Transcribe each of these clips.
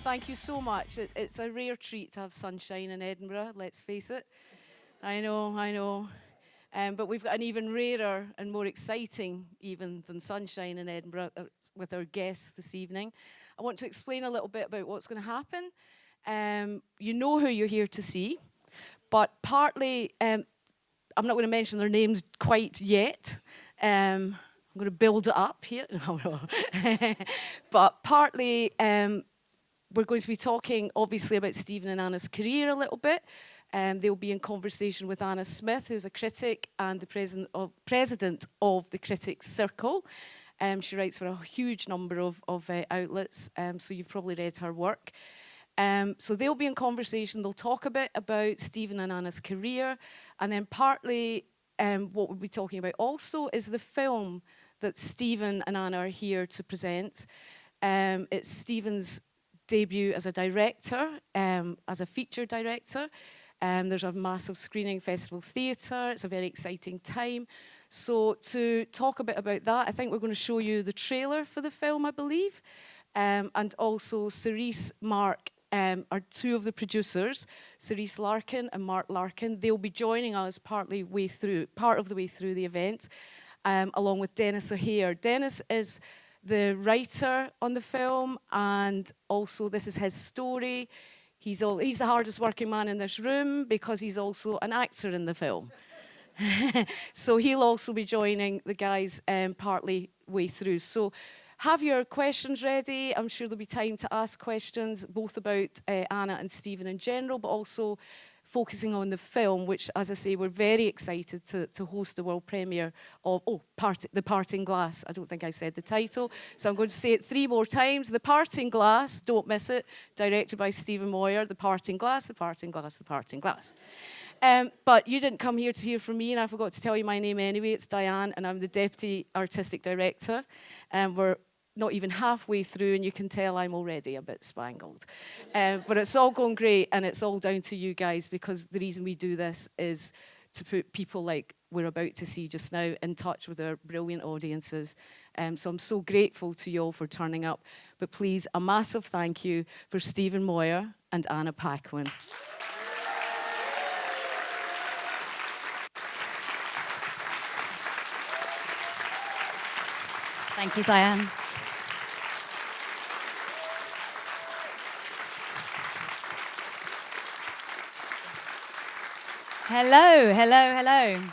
thank you so much. It's a rare treat to have sunshine in Edinburgh, let's face it. I know. But we've got an even rarer and more exciting even than sunshine in Edinburgh with our guests this evening. I want to explain a little bit about what's going to happen. You know who you're here to see, but partly, I'm not going to mention their names quite yet. I'm going to build it up here. But partly, we're going to be talking, obviously, about Stephen and Anna's career a little bit. They'll be in conversation with Anna Smith, who's a critic and the president of the Critics Circle. She writes for a huge number of outlets, so you've probably read her work. So they'll be in conversation. They'll talk a bit about Stephen and Anna's career, and then partly what we'll be talking about also is the film that Stephen and Anna are here to present. It's Stephen's debut as a director, as a feature director. There's a massive screening, festival theatre. It's a very exciting time. So to talk a bit about that, I think we're going to show you the trailer for the film, I believe. And also Cerise, Mark are two of the producers, Cerise Larkin and Mark Larkin. They'll be joining us part of the way through the event, along with Dennis O'Hare. Dennis is the writer on the film, and also this is his story. He's the hardest working man in this room because he's also an actor in the film. So he'll also be joining the guys partly way through. So have your questions ready. I'm sure there'll be time to ask questions, both about Anna and Stephen in general, but also focusing on the film, which, as I say, we're very excited to host the world premiere of, The Parting Glass. I don't think I said the title, so I'm going to say it 3 more times. The Parting Glass, don't miss it, directed by Stephen Moyer. The Parting Glass, The Parting Glass, The Parting Glass. But you didn't come here to hear from me, and I forgot to tell you my name anyway. It's Diane, and I'm the Deputy Artistic Director. We're not even halfway through, and you can tell I'm already a bit spangled. But it's all going great, and it's all down to you guys, because the reason we do this is to put people like we're about to see just now in touch with our brilliant audiences. So I'm so grateful to you all for turning up. But please, a massive thank you for Stephen Moyer and Anna Paquin. Thank you, Diane. Hello.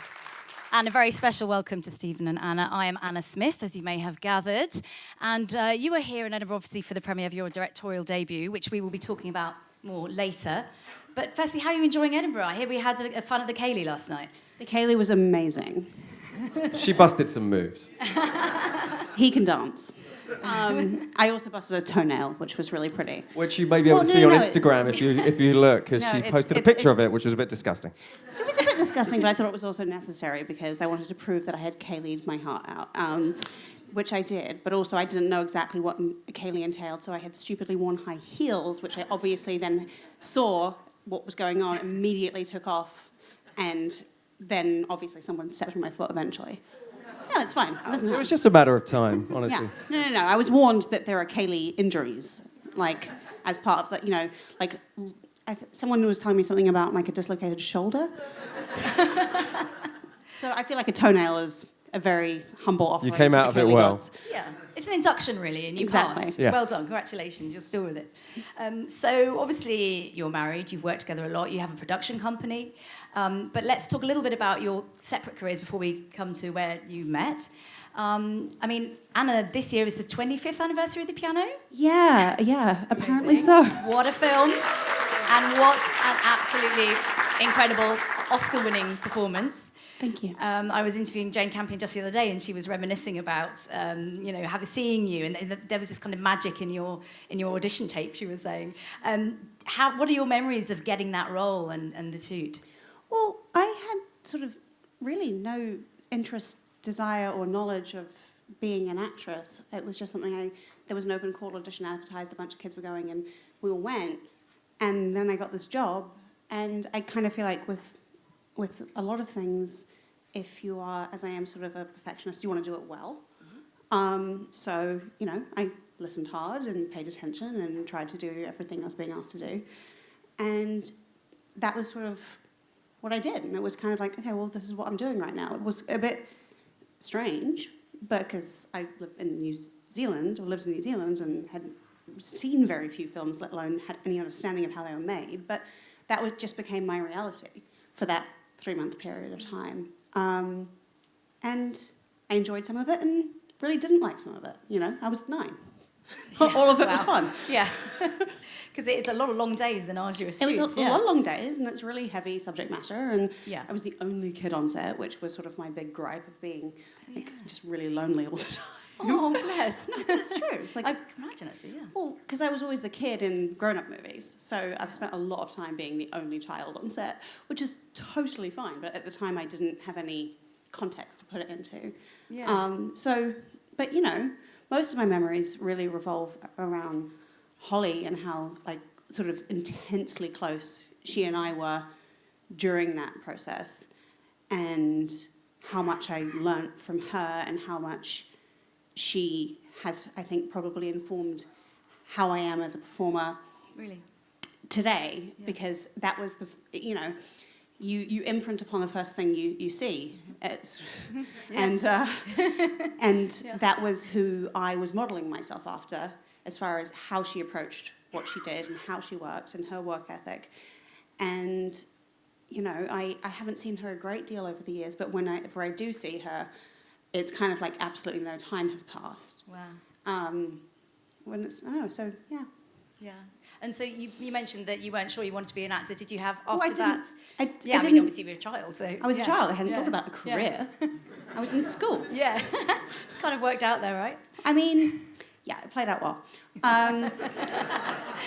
And a very special welcome to Stephen and Anna. I am Anna Smith, as you may have gathered. And you are here in Edinburgh, obviously, for the premiere of your directorial debut, which we will be talking about more later. But firstly, how are you enjoying Edinburgh? I hear we had a fun at the Ceilidh last night. The Ceilidh was amazing. She busted some moves. He can dance. I also busted a toenail, which was really pretty. Which you may be able to see on Instagram if you look, because she posted a picture of it, which was a bit disgusting. It was a bit disgusting, but I thought it was also necessary because I wanted to prove that I had Ceilidh'd my heart out, which I did. But also I didn't know exactly what a Ceilidh entailed, so I had stupidly worn high heels, which I obviously then saw what was going on, immediately took off, and then obviously someone stepped on my foot eventually. No, it's fine. It was just a matter of time, honestly. Yeah. No. I was warned that there are Ceilidh injuries, as part of that, someone was telling me something about, a dislocated shoulder. So I feel like a toenail is a very humble offering. You came out of it well. Gods. Yeah, it's an induction, really, and you Exactly. passed. Yeah. Well done, congratulations, you're still with it. So, obviously, you're married, you've worked together a lot, you have a production company. But let's talk a little bit about your separate careers before we come to where you met. Anna, this year is the 25th anniversary of The Piano. Yeah, apparently so. What a film, and what an absolutely incredible Oscar-winning performance. Thank you. I was interviewing Jane Campion just the other day, and she was reminiscing about, seeing you, and there was this kind of magic in your audition tape. She was saying, what are your memories of getting that role and the shoot? Well, I had sort of really no interest, desire, or knowledge of being an actress. It was just something there was an open call audition advertised. A bunch of kids were going, and we all went. And then I got this job, and I kind of feel like with a lot of things, if you are, as I am, sort of a perfectionist, you want to do it well. Mm-hmm. So, I listened hard and paid attention and tried to do everything I was being asked to do. And that was sort of what I did. And it was kind of like, okay, well, this is what I'm doing right now. It was a bit strange, because I live in New Zealand, or lived in New Zealand, and had seen very few films, let alone had any understanding of how they were made. But that just became my reality for that 3-month period of time. And I enjoyed some of it and really didn't like some of it. You know, I was 9. All of it was fun. Yeah. Because it's a lot of long days and arduous shoots. It was a lot of long days, and it's really heavy subject matter. And Yeah. I was the only kid on set, which was sort of my big gripe of being just really lonely all the time. Oh, bless. But it's true. It's like, I can imagine, actually, yeah. well, because I was always the kid in grown-up movies, so I've spent a lot of time being the only child on set, which is totally fine. But at the time, I didn't have any context to put it into. Yeah. But you know, most of my memories really revolve around Holly and how, like, sort of intensely close she and I were during that process, and how much I learnt from her, and how much she has, I think, probably informed how I am as a performer Really? today, because that was you know, you imprint upon the first thing you see. It's, and that was who I was modelling myself after, as far as how she approached what she did and how she worked and her work ethic. And, you know, I haven't seen her a great deal over the years, but whenever I do see her, it's kind of like absolutely no time has passed. Wow. When it's, I don't know, so yeah. Yeah. And so you mentioned that you weren't sure you wanted to be an actor. Did you have after that? I I mean, didn't, obviously you were a child, so... I was a child. I hadn't thought about a career. I was in school. Yeah. It's kind of worked out there, right? I mean, yeah, it played out well.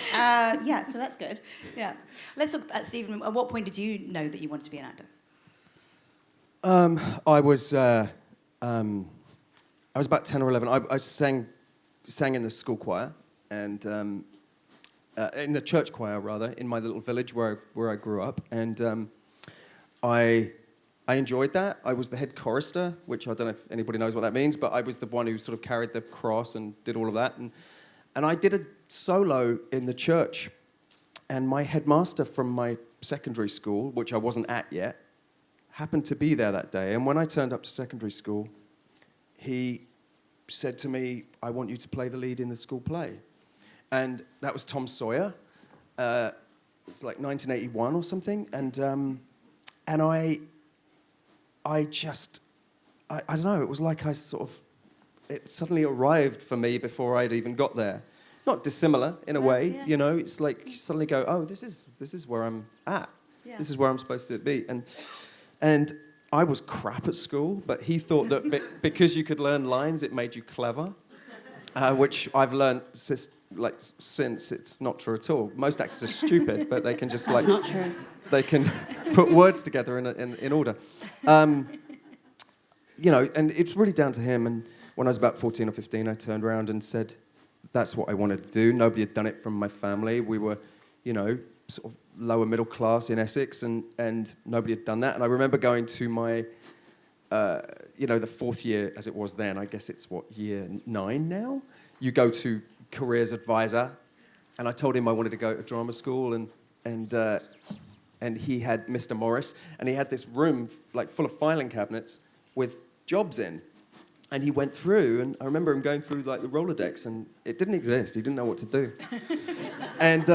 Yeah, so that's good. Yeah. Let's talk about Stephen. At what point did you know that you wanted to be an actor? I was about 10 or 11. I sang in the school choir, and in the church choir, rather, in my little village where I grew up. And I enjoyed that. I was the head chorister, which I don't know if anybody knows what that means, but I was the one who sort of carried the cross and did all of that. And I did a solo in the church. And my headmaster from my secondary school, which I wasn't at yet, happened to be there that day. And when I turned up to secondary school, he said to me, "I want you to play the lead in the school play." And that was Tom Sawyer. It's like 1981 or something. And I don't know, it was like it suddenly arrived for me before I'd even got there. Not dissimilar in a way, yeah. you know, it's like you suddenly go, oh, this is where I'm at. Yeah. This is where I'm supposed to be. And I was crap at school, but he thought that because you could learn lines, it made you clever, which I've learned since it's not true at all. Most actors are stupid, but they can just That's not true. They can put words together in order. You know, and it's really down to him. And when I was about 14 or 15, I turned around and said, that's what I wanted to do. Nobody had done it from my family. We were, you know, sort of lower middle class in Essex, and nobody had done that. And I remember going to my, you know, the fourth year, as it was then, I guess it's year 9 now? You go to careers advisor, and I told him I wanted to go to drama school, and he had Mr. Morris, and he had this room like full of filing cabinets with jobs in. And he went through, and I remember him going through like the Rolodex, and it didn't exist. He didn't know what to do. And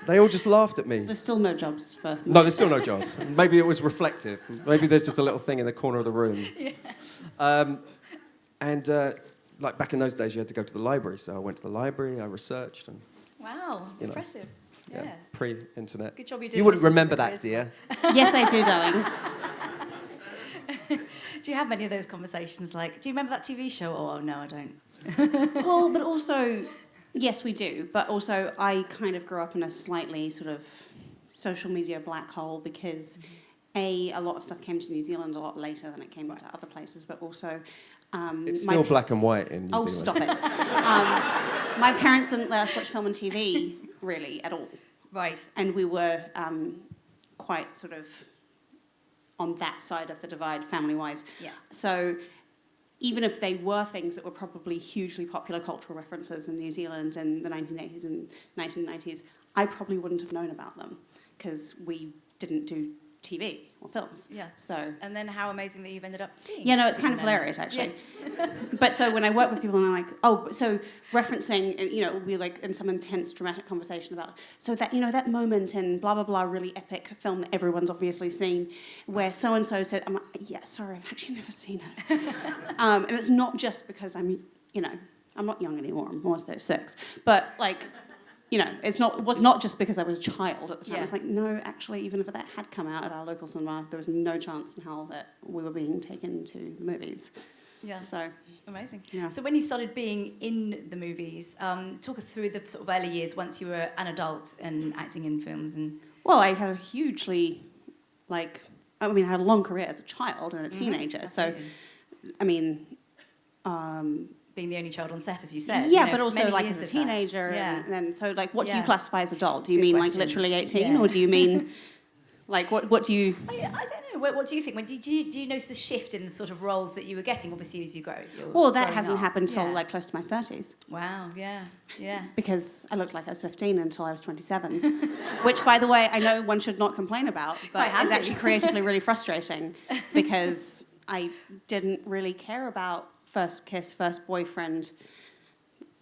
they all just laughed at me. There's still no jobs for... No, there's still no jobs. Maybe it was reflective. Maybe there's just a little thing in the corner of the room. Yeah. Like back in those days, you had to go to the library. So I went to the library, I researched. And, Wow, impressive. Yeah. Pre-internet. Good job you did. You wouldn't remember that, dear. Yes, I do, darling. Do you have many of those conversations? Like, do you remember that TV show? Oh, no, I don't. Well, but also, yes, we do. But also, I kind of grew up in a slightly sort of social media black hole because, a lot of stuff came to New Zealand a lot later than it came to other places. But also, it's still black and white in New Zealand. Oh, stop it. My parents didn't let us watch film and TV, really, at all. Right. And we were quite sort of on that side of the divide, family-wise. Yeah. So even if they were things that were probably hugely popular cultural references in New Zealand in the 1980s and 1990s, I probably wouldn't have known about them because we didn't do TV or films. Yeah. So. And then how amazing that you've ended up being. Yeah, no, it's kind of hilarious, actually. Yes. But so when I work with people and I'm like, oh, so referencing, you know, we'll be like in some intense dramatic conversation about, so that, you know, that moment in blah, blah, blah, really epic film that everyone's obviously seen where so-and-so said, I'm like, yeah, sorry, I've actually never seen it. And it's not just because I'm, you know, I'm not young anymore, I'm almost 36. But like, you know, it was not just because I was a child at the time. Yeah. It's like, no, actually, even if that had come out at our local cinema, there was no chance in hell that we were being taken to the movies. Yeah. So amazing. Yeah. So when you started being in the movies, talk us through the sort of early years once you were an adult and acting in films and. Well, I had a hugely, like, I mean, I had a long career as a child and a teenager. Absolutely. So, I mean, being the only child on set, as you said. yeah, you know, but also many like years as a of that. teenager, Yeah. and then so like, what do you Yeah. classify as adult? Do you Good mean question. like literally 18, Yeah. or do you mean like what do you? I don't know. What do you think? Do you notice a shift in the sort of roles that you were getting, obviously, as you grow? Well, that growing hasn't up? happened till Yeah. like close to my 30s. Wow. Yeah. Yeah. Because I looked like I was 15 until I was 27, which, by the way, I know one should not complain about, but Quite is handy. actually creatively really frustrating because I didn't really care about first kiss, first boyfriend,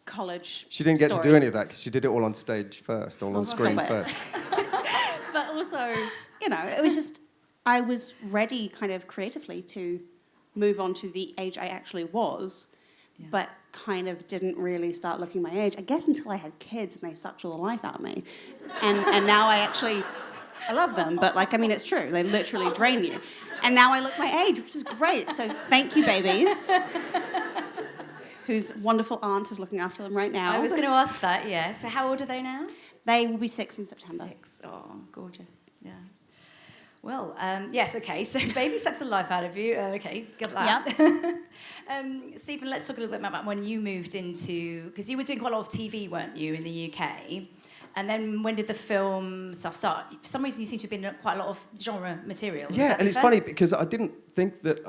college. She didn't get to do stories. any of that because she did it all on stage first, all on screen stop it. first. But also, you know, it was just, I was ready kind of creatively to move on to the age I actually was, Yeah. but kind of didn't really start looking my age, I guess, until I had kids and they sucked all the life out of me. And now I love them, but like, I mean, it's true. They literally drain you. And now I look my age, which is great. So thank you, babies. Whose wonderful aunt is looking after them right now. I was going to ask that. Yeah. So how old are they now? They will be 6 in September. 6. Oh, gorgeous. Yeah. Well, yes, okay. So baby sucks the life out of you. Okay, got that. Stephen, let's talk a little bit about when you moved into... Because you were doing quite a lot of TV, weren't you, in the UK? And then when did the film stuff start? For some reason, you seem to have been in quite a lot of genre material. Would Yeah, that and be it's fair? funny because I didn't think that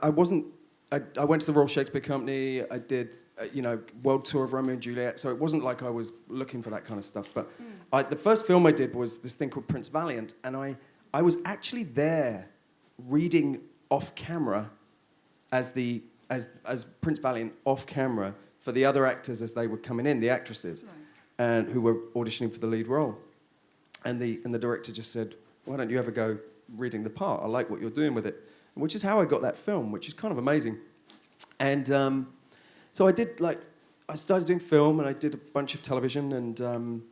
I wasn't. I went to the Royal Shakespeare Company. I did, you know, world tour of Romeo and Juliet. So it wasn't like I was looking for that kind of stuff. But the first film I did was this thing called Prince Valiant, and I was actually there, reading off camera, as Prince Valiant off camera for the other actors as they were coming in, the actresses, and who were auditioning for the lead role. And the director just said, "Why don't you ever go reading the part? I like what you're doing with it." Which is how I got that film, which is kind of amazing. And so I did, like, I started doing film and I did a bunch of television and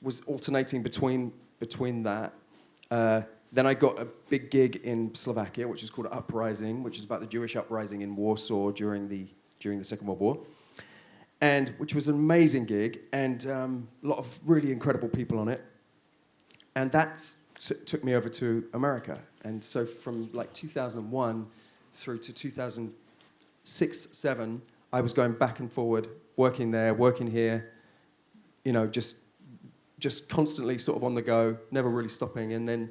was alternating between that. Then I got a big gig in Slovakia, which is called Uprising, which is about the Jewish uprising in Warsaw during the Second World War, and which was an amazing gig and a lot of really incredible people on it. And that took me over to America. And so from like 2001 through to 2006-07, I was going back and forward, working there, working here, you know, just constantly sort of on the go, never really stopping. And then,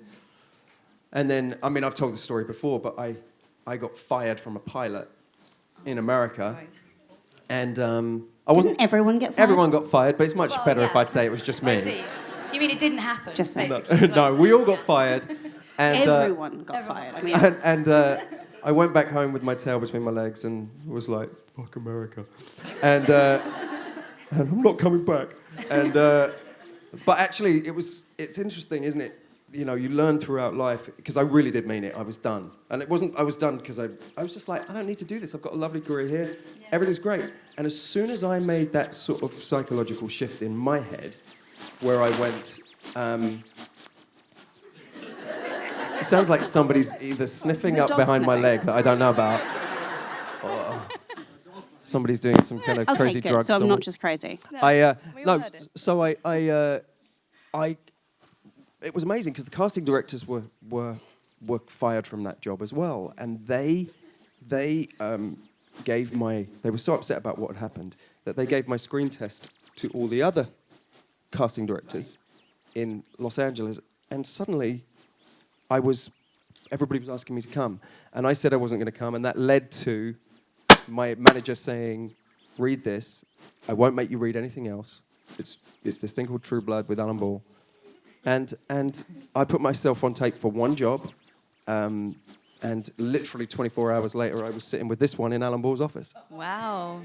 I mean, I've told this story before, but I got fired from a pilot in America. Right. Didn't And I wasn't... everyone get fired? Everyone got fired, but it's much Well, better yeah. if I'd say it was just me. I see. You mean it didn't happen? Just saying. basically, is what No, I'm we saying. all got fired. And, Everyone got everyone fired. got I mean, and I went back home with my tail between my legs and was like, "Fuck America," and I'm not coming back. And but actually, it's interesting, isn't it? You know, you learn throughout life because I really did mean it. I was done, and it wasn't. I was done because I was just like, I don't need to do this. I've got a lovely career here. Yeah. Everything's great. And as soon as I made that sort of psychological shift in my head, where I went. It sounds like somebody's either sniffing It's a up dog behind my sniffing. leg that I don't know about, or somebody's doing some kind of okay, crazy good. drugs. So I'm somewhere. not just crazy. No, I we all no. heard it. So I it was amazing because the casting directors were fired from that job as well, and they gave my. They were so upset about what had happened that they gave my screen test to all the other casting directors in Los Angeles, and suddenly everybody was asking me to come, and I said I wasn't going to come, and that led to my manager saying, read this. I won't make you read anything else. It's this thing called True Blood with Alan Ball. And I put myself on tape for one job. And literally 24 hours later, I was sitting with this one in Alan Ball's office. Wow.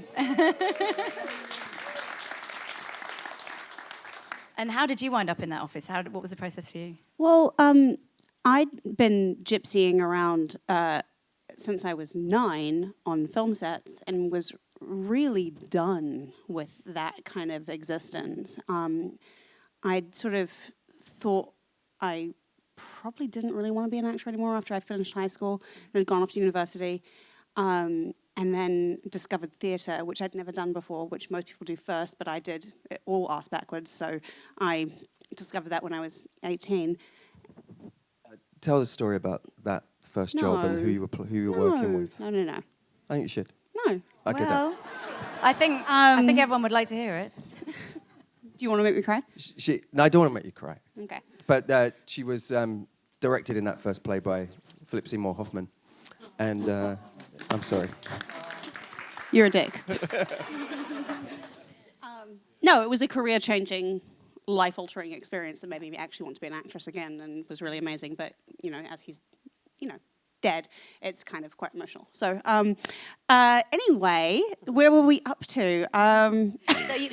And how did you wind up in that office? What was the process for you? Well, I'd been gypsying around since I was 9 on film sets and was really done with that kind of existence. I'd sort of thought I probably didn't really want to be an actor anymore after I finished high school and had gone off to university. And then discovered theatre, which I'd never done before, which most people do first, but I did it all ass backwards. So I discovered that when I was 18. Tell the story about that first job and who you were working with. No. I think you should. No. Okay, Well, I think everyone would like to hear it. Do you want to make me cry? No, I don't want to make you cry. Okay. But she was directed in that first play by Philip Seymour Hoffman. And I'm sorry. You're a dick. No, it was a career-changing, life-altering experience that made me actually want to be an actress again and was really amazing. But, as he's, dead, it's kind of quite emotional. So, anyway, where were we up to?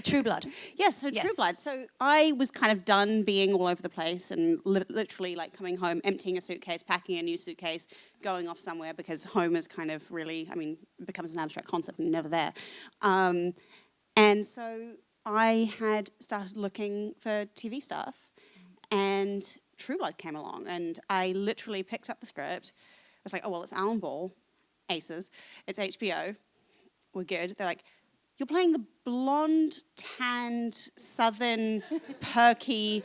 True Blood. Yes, so Yes. True Blood. So I was kind of done being all over the place and literally like coming home, emptying a suitcase, packing a new suitcase, going off somewhere because home is kind of really, becomes an abstract concept and never there. And so I had started looking for TV stuff and True Blood came along and I literally picked up the script. I was like, oh, well, it's Alan Ball, Aces, it's HBO, we're good. They're like, you're playing the blonde, tanned, southern, perky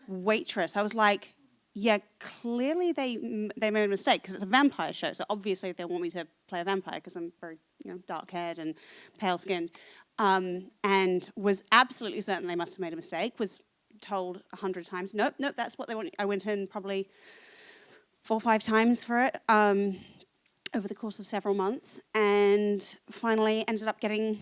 waitress. I was like, yeah, clearly they made a mistake because it's a vampire show. So obviously they want me to play a vampire because I'm very dark-haired and pale-skinned. And was absolutely certain they must have made a mistake. Was told 100 times, nope, that's what they want. I went in probably 4 or 5 times for it over the course of several months, and finally ended up getting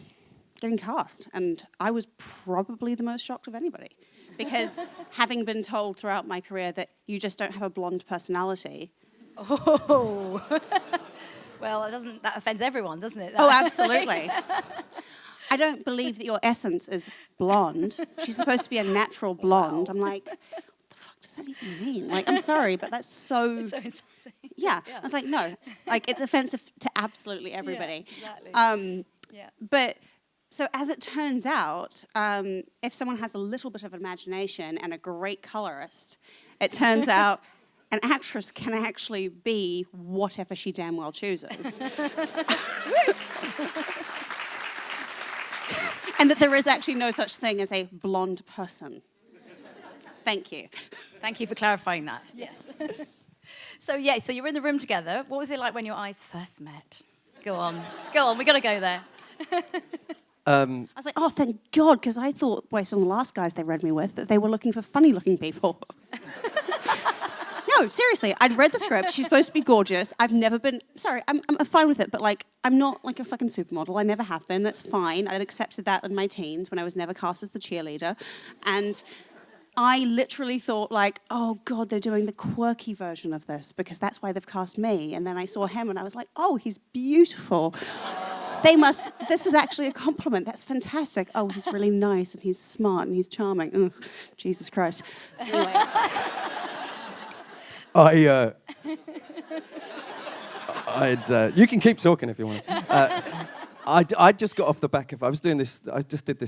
cast. And I was probably the most shocked of anybody, because having been told throughout my career that you just don't have a blonde personality. Oh. Well, that offends everyone, doesn't it? Oh, absolutely. I don't believe that your essence is blonde. She's supposed to be a natural blonde. I'm like, what the fuck does that even mean? Like, I'm sorry, but that's so... It's so insulting. Yeah. I was like, no. Like, it's offensive to absolutely everybody. Yeah, exactly. But... So as it turns out, if someone has a little bit of imagination and a great colorist, it turns out an actress can actually be whatever she damn well chooses. And that there is actually no such thing as a blonde person. Thank you. Thank you for clarifying that. Yes. So you're in the room together. What was it like when your eyes first met? Go on, we got to go there. I was like, oh, thank God, because I thought, based on the last guys they read me with, that they were looking for funny-looking people. No, seriously, I'd read the script. She's supposed to be gorgeous. I've never been... Sorry, I'm fine with it, but, like, I'm not, like, a fucking supermodel. I never have been. That's fine. I'd accepted that in my teens when I was never cast as the cheerleader. And I literally thought, like, oh, God, they're doing the quirky version of this because that's why they've cast me. And then I saw him and I was like, oh, he's beautiful. This is actually a compliment. That's fantastic. Oh, he's really nice and he's smart and he's charming. Ugh, Jesus Christ. Anyway. You can keep talking if you want. I just got off the back of, I just did this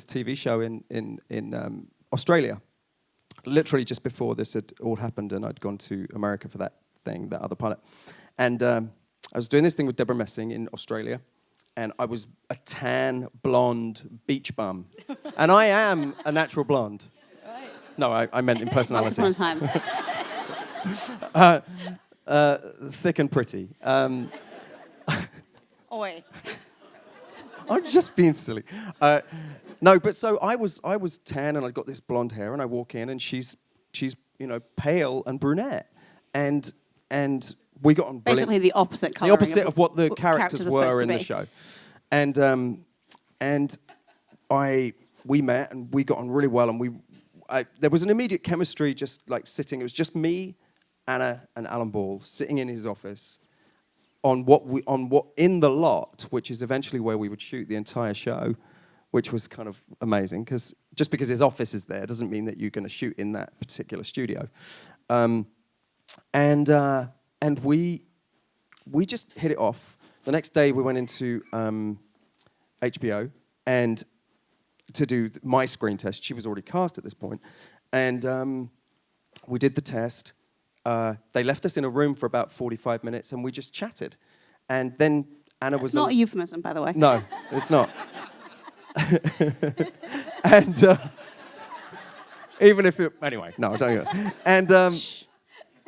TV show in Australia, literally just before this had all happened, and I'd gone to America for that other pilot. And I was doing this thing with Deborah Messing in Australia, and I was a tan, blonde beach bum. And I am a natural blonde. Right. No, I meant in personality. Once upon a time. Thick and pretty. Oi. I'm just being silly. No, but so I was tan and I got this blonde hair, and I walk in and she's pale and brunette, and we got on brilliant. Basically the opposite colour. The opposite of what the characters were in the show. and we met and we got on really well, and there was an immediate chemistry, just like sitting. It was just me, Anna, and Alan Ball sitting in his office on what in the lot, which is eventually where we would shoot the entire show, which was kind of amazing, because just because his office is there doesn't mean that you're going to shoot in that particular studio. And we just hit it off. The next day we went into HBO and to do my screen test. She was already cast at this point, and we did the test. They left us in a room for about 45 minutes, and we just chatted. And then Anna was... It's not a euphemism, by the way. No, it's not. And even if it... Anyway, no, don't go.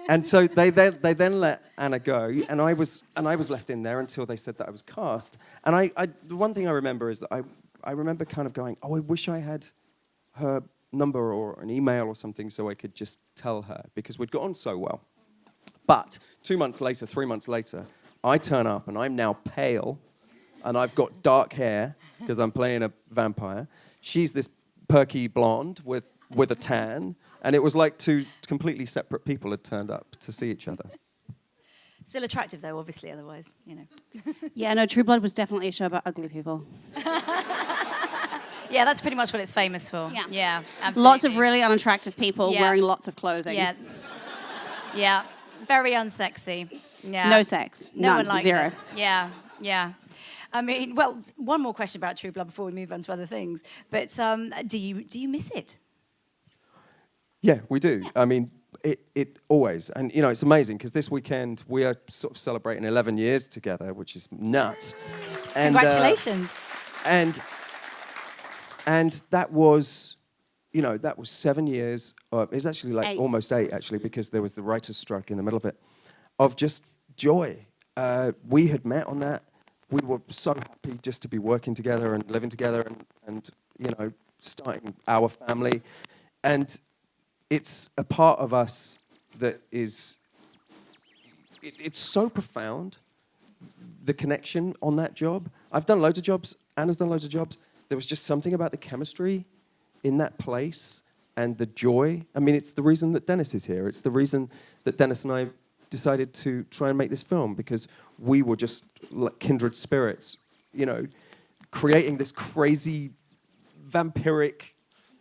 And so they then let Anna go, and I was left in there until they said that I was cast. And the one thing I remember is that I remember kind of going, oh, I wish I had her number or an email or something so I could just tell her, because we'd got on so well. But 2 months later, 3 months later, I turn up and I'm now pale and I've got dark hair because I'm playing a vampire. She's this perky blonde with a tan, and it was like two completely separate people had turned up to see each other. Still attractive, though, obviously, otherwise, you know. Yeah, no, True Blood was definitely a show about ugly people. Yeah, that's pretty much what it's famous for. Yeah, absolutely. Lots of really unattractive people wearing lots of clothing. Yeah, very unsexy. Yeah. No sex. No None. one liked Zero. it. Yeah. I mean, well, one more question about True Blood before we move on to other things. But do you miss it? Yeah, we do. I mean, it always, and you know, it's amazing because this weekend we are sort of celebrating 11 years together, which is nuts. And, Congratulations. And that was, you know, that was 7 years. It's actually like 8. almost 8, actually, because there was the writer's strike in the middle of it, of just joy. We had met on that. We were so happy just to be working together and living together and you know, starting our family. And it's a part of us that is, it's so profound, the connection on that job. I've done loads of jobs. Anna's done loads of jobs. There was just something about the chemistry in that place and the joy. I mean, it's the reason that Dennis is here. It's the reason that Dennis and I decided to try and make this film, because we were just like kindred spirits, you know, creating this crazy vampiric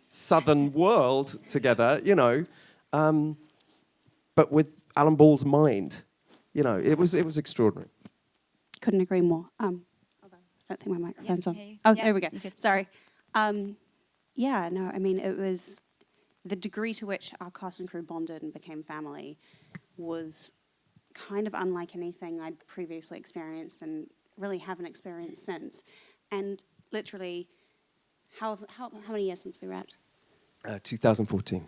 southern world together, you know, but with Alan Ball's mind, you know, it was extraordinary. Couldn't agree more. I don't think my microphone's on. Okay. Oh, Yeah, there we go. you good. Sorry. Yeah, no, I mean, it was the degree to which our cast and crew bonded and became family was kind of unlike anything I'd previously experienced and really haven't experienced since. And literally, how many years since we wrapped? 2014.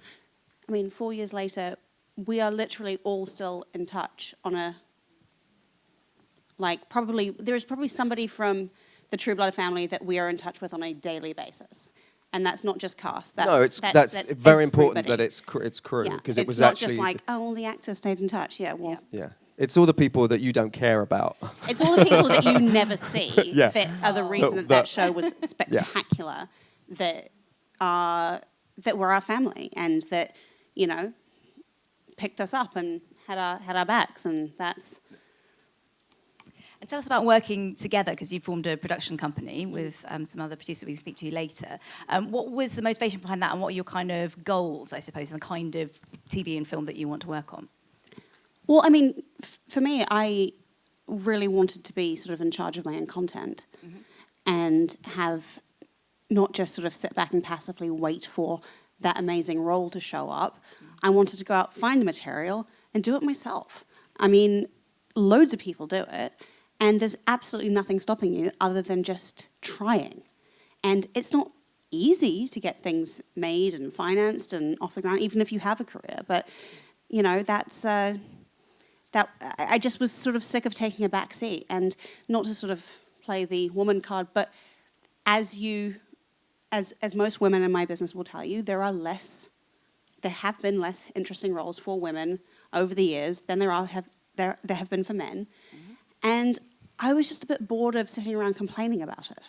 I mean, 4 years later, we are literally all still in touch on a, like, there's probably somebody from the True Blood family that we are in touch with on a daily basis. And that's not just cast. That's very important everybody. that it's crew, because Yeah. it was not actually... just like, oh, all the actors stayed in touch. Yeah, well... Yeah. It's all the people that you don't care about. It's all the people that you never see Yeah. that are the reason that show was spectacular, that were our family and that, you know, picked us up and had our backs, and that's... And tell us about working together, because you formed a production company with some other producers we can speak to later. What was the motivation behind that, and what are your kind of goals, I suppose, and the kind of TV and film that you want to work on? Well, I mean, for me, I really wanted to be sort of in charge of my own content and have not just sort of sit back and passively wait for that amazing role to show up. I wanted to go out, find the material, and do it myself. I mean, loads of people do it, and there's absolutely nothing stopping you other than just trying. And it's not easy to get things made and financed and off the ground, even if you have a career. But, you know, that's... I just was sort of sick of taking a back seat, and not to sort of play the woman card, but as most women in my business will tell you, there have been less interesting roles for women over the years than there have been for men. And I was just a bit bored of sitting around complaining about it.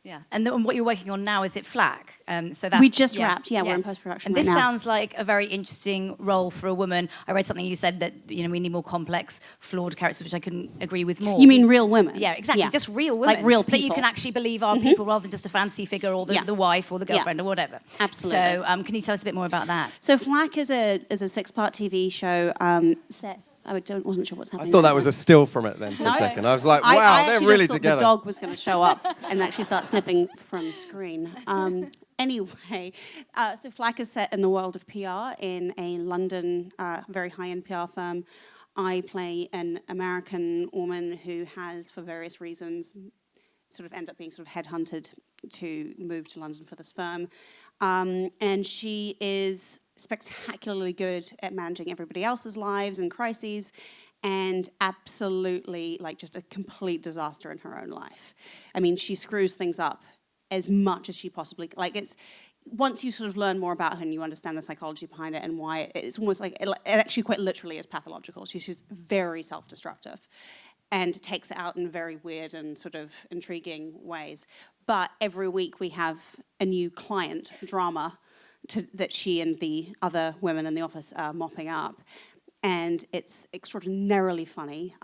Yeah, and what you're working on now, is it FLAC? So that's, We just wrapped, we're in post-production And right this now. sounds like a very interesting role for a woman. I read something you said that, we need more complex, flawed characters, which I couldn't agree with more. You mean real women? Yeah, exactly, just real women. Like real that you people. can actually believe are people rather than just a fancy figure or the wife or the girlfriend or whatever. Absolutely. So can you tell us a bit more about that? So FLAC is a 6-part TV show set. Wasn't sure what's happening. I thought that was a still from it then for a second. I was like, wow, I they're actually really just thought together. the dog was going to show up and actually start sniffing from screen. Anyway, so FLAC is set in the world of PR in a London, very high-end PR firm. I play an American woman who has, for various reasons, sort of end up being sort of headhunted to move to London for this firm. And she is spectacularly good at managing everybody else's lives and crises, and absolutely like just a complete disaster in her own life. I mean, she screws things up as much as she possibly, like it's, once you sort of learn more about her and you understand the psychology behind it and why, it's almost like, it actually quite literally is pathological. She's very self-destructive and takes it out in very weird and sort of intriguing ways. But every week we have a new client drama that she and the other women in the office are mopping up. And it's extraordinarily funny.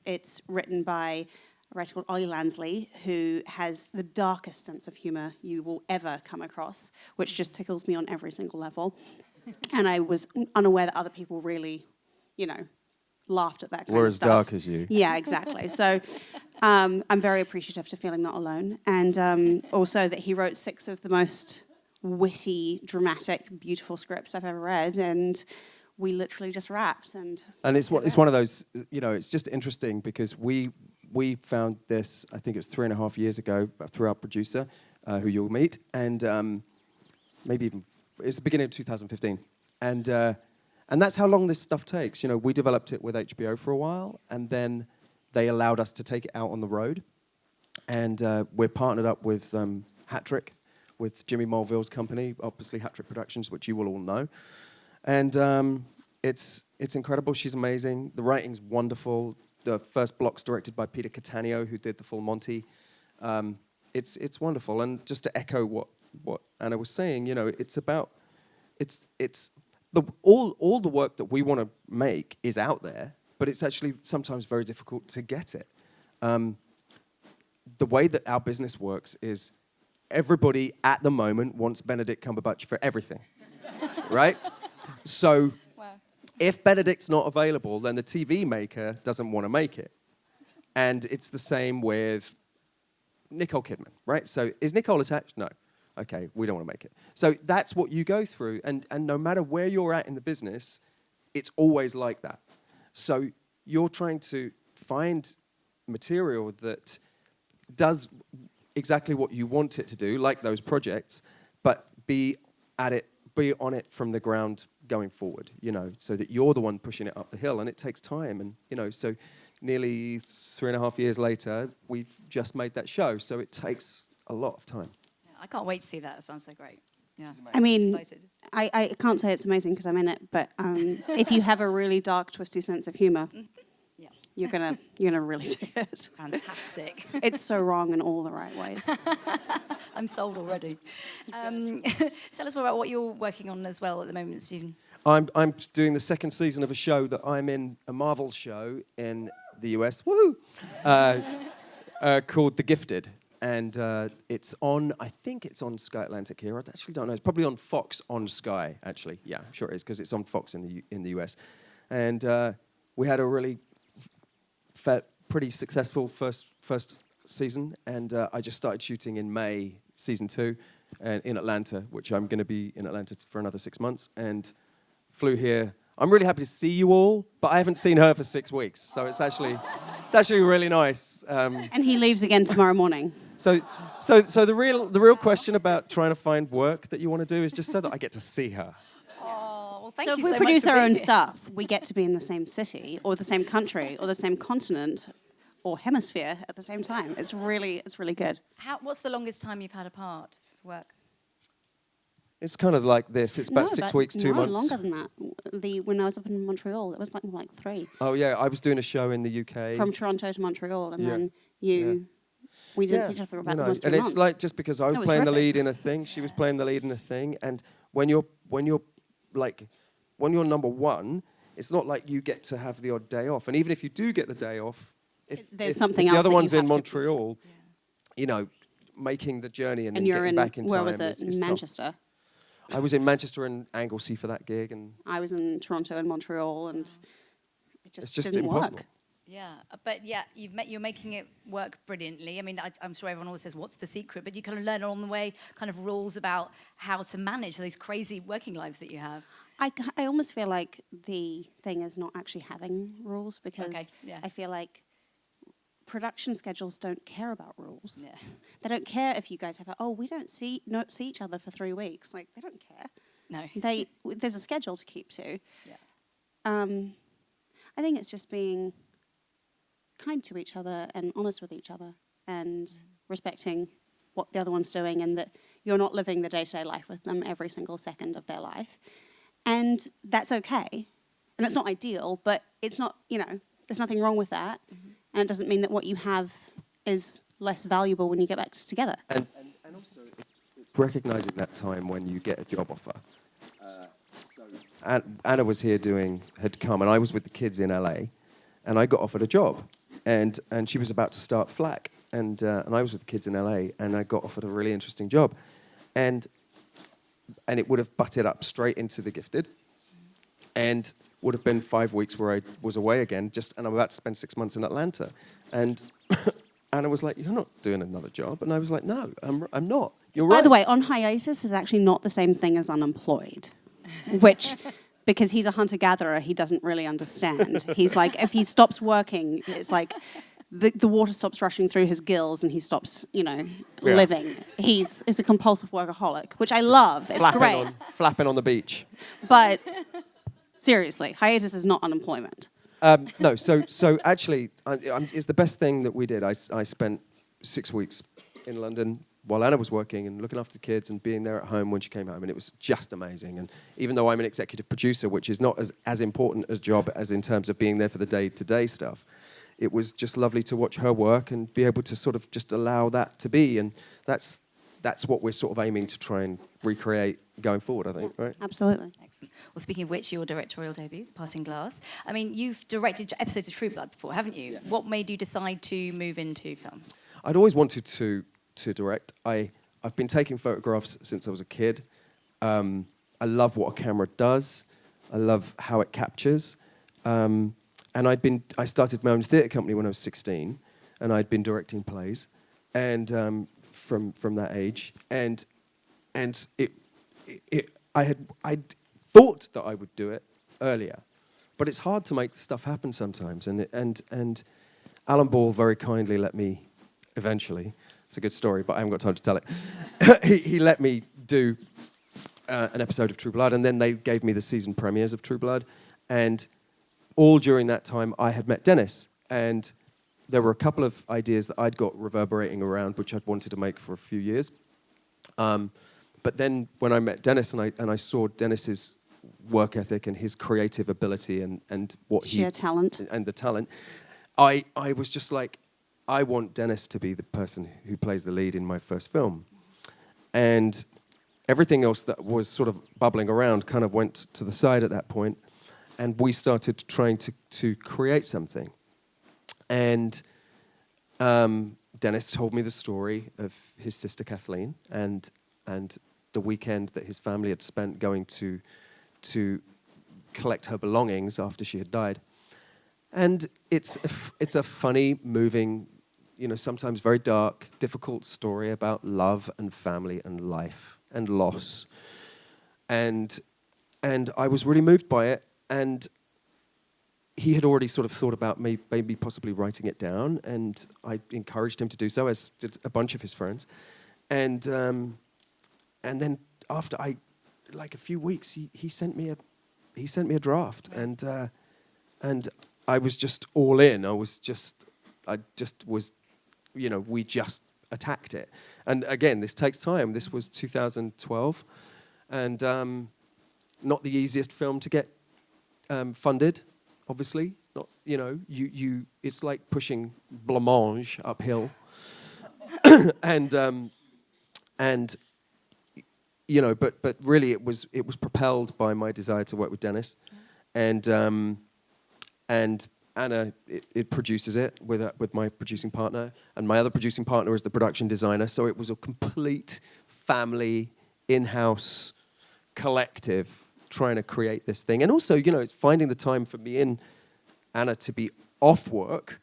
It's written by a writer called Ollie Lansley, who has the darkest sense of humor you will ever come across, which just tickles me on every single level. And I was unaware that other people really, laughed at that kind We're of as stuff. dark as you. Yeah, exactly. So I'm very appreciative to feeling not alone. And also that he wrote 6 of the most witty, dramatic, beautiful scripts I've ever read. And we literally just wrapped. And it's one of those, it's just interesting because we found this, I think it was 3.5 years ago, through our producer, who you'll meet. And maybe even, it's the beginning of 2015. And that's how long this stuff takes. We developed it with HBO for a while, and then they allowed us to take it out on the road. And we're partnered up with Hat-Trick, with Jimmy Mulville's company, obviously Hat-Trick Productions, which you will all know. And it's incredible. She's amazing. The writing's wonderful. The first block's directed by Peter Cattaneo, who did The Full Monty. It's wonderful. And just to echo what Anna was saying, it's about all the work that we want to make is out there, but it's actually sometimes very difficult to get it. The way that our business works is everybody at the moment wants Benedict Cumberbatch for everything, right? So if Benedict's not available, then the TV maker doesn't want to make it. And it's the same with Nicole Kidman, right? So is Nicole attached? No. Okay, we don't want to make it. So that's what you go through. And no matter where you're at in the business, it's always like that. So you're trying to find material that does exactly what you want it to do, like those projects, but be on it from the ground going forward, so that you're the one pushing it up the hill. And it takes time. And, so nearly 3.5 years later, we've just made that show. So it takes a lot of time. I can't wait to see that. It sounds so great. Yeah. I mean, Excited. I can't say it's amazing because I'm in it, but if you have a really dark, twisty sense of humor, you're gonna really dig it. Fantastic. It's so wrong in all the right ways. I'm sold already. Tell us more about what you're working on as well at the moment, Stephen. I'm doing the second season of a show that I'm in, a Marvel show in the US, woohoo, called The Gifted. And it's on, I think it's on Sky Atlantic here. I actually don't know. It's probably on Fox on Sky, actually. Yeah, sure it is, because it's on Fox in the US. And we had a really pretty successful first season. And I just started shooting in May, season 2, in Atlanta, which I'm going to be in Atlanta for another 6 months. And flew here. I'm really happy to see you all, but I haven't seen her for 6 weeks. So it's actually really nice. And he leaves again tomorrow morning. So the real question about trying to find work that you want to do is just so that I get to see her. Oh, well, thank So you if we so produce much for our own being here. stuff, we get to be in the same city or the same country or the same continent or hemisphere at the same time. It's really good. What's the longest time you've had apart for work? It's kind of like this. It's about 6 weeks, 2 months. No, longer than that. When I was up in Montreal, it was like 3. Oh yeah, I was doing a show in the UK. From Toronto to Montreal, and Yeah. then Yeah. we didn't see each other for about almost 2 and months. it's like just because I was It was playing the horrific. lead in a thing, she was playing the lead in a thing, and when you're number one, it's not like you get to have the odd day off. And even if you do get the day off, There's something if else the other that you one's in have to- Montreal, you know, making the journey and then you're getting in, back in where time was it? is tough. Manchester. I was in Manchester and Anglesey for that gig, and I was in Toronto and Montreal, and it it's just didn't impossible. work. Yeah, but yeah, you're making it work brilliantly. I mean, I'm sure everyone always says, "What's the secret?" But you kind of learn along the way, kind of rules about how to manage these crazy working lives that you have. I almost feel like the thing is not actually having rules, because Okay, yeah. I feel like production schedules don't care about rules. Yeah. They don't care if you guys have we don't see each other for 3 weeks. Like, they don't care. No. There's a schedule to keep to. Yeah. I think it's just being kind to each other and honest with each other, and respecting what the other one's doing, and that you're not living the day-to-day life with them every single second of their life. And that's okay. And it's not ideal, but it's not, there's nothing wrong with that. And it doesn't mean that what you have is less valuable when you get back together. And also, it's recognizing that time when you get a job offer. Anna was here had come, and I was with the kids in LA, and I got offered a job, and she was about to start FLAC, and I was with the kids in LA, and I got offered a really interesting job, and it would have butted up straight into the gifted, and would have been 5 weeks where I was away again, and I'm about to spend 6 months in Atlanta, and Anna was like, "You're not doing another job," and I was like, "No, I'm not. You're right." By the way, on hiatus is actually not the same thing as unemployed, which, because he's a hunter-gatherer, he doesn't really understand. He's like, if he stops working, it's like the water stops rushing through his gills and he stops, living. He's a compulsive workaholic, which I love. It's great. Flapping on the beach. But seriously, hiatus is not unemployment. No, so actually, it's the best thing that we did. I spent 6 weeks in London while Anna was working and looking after the kids and being there at home when she came home, and it was just amazing. And even though I'm an executive producer, which is not as important a job as in terms of being there for the day-to-day stuff, it was just lovely to watch her work and be able to sort of just allow that to be. And that's what we're sort of aiming to try and recreate going forward, I think, right? Absolutely. Excellent. Well, speaking of which, your directorial debut, Passing Glass. I mean, you've directed episodes of True Blood before, haven't you? Yeah. What made you decide to move into film? I'd always wanted to direct. I've been taking photographs since I was a kid. I love what a camera does. I love how it captures. And I started my own theatre company when I was 16, and I'd been directing plays, and from that age, and I'd thought that I would do it earlier, but it's hard to make stuff happen sometimes. And Alan Ball very kindly let me eventually. It's a good story, but I haven't got time to tell it. he let me do an episode of True Blood, and then they gave me the season premieres of True Blood, and all during that time I had met Dennis, and there were a couple of ideas that I'd got reverberating around, which I'd wanted to make for a few years. But then when I met Dennis and I saw Dennis's work ethic and his creative ability and what sheer talent and the talent, I was just like, I want Dennis to be the person who plays the lead in my first film. And everything else that was sort of bubbling around kind of went to the side at that point, and we started trying to create something. And Dennis told me the story of his sister Kathleen and the weekend that his family had spent going to collect her belongings after she had died. And it's a funny, moving, sometimes very dark, difficult story about love and family and life and loss. And I was really moved by it. And he had already sort of thought about maybe possibly writing it down, and I encouraged him to do so, as did a bunch of his friends. And then after a few weeks, he sent me a draft, and I was just all in. We just attacked it. And again, this takes time. This was 2012, and not the easiest film to get funded, obviously. Not, you know, it's like pushing blancmange uphill. and you know, but really it was propelled by my desire to work with Dennis, and Anna it produces it with my producing partner, and my other producing partner is the production designer. So it was a complete family in-house collective trying to create this thing, and also, you know, it's finding the time for me and Anna to be off work,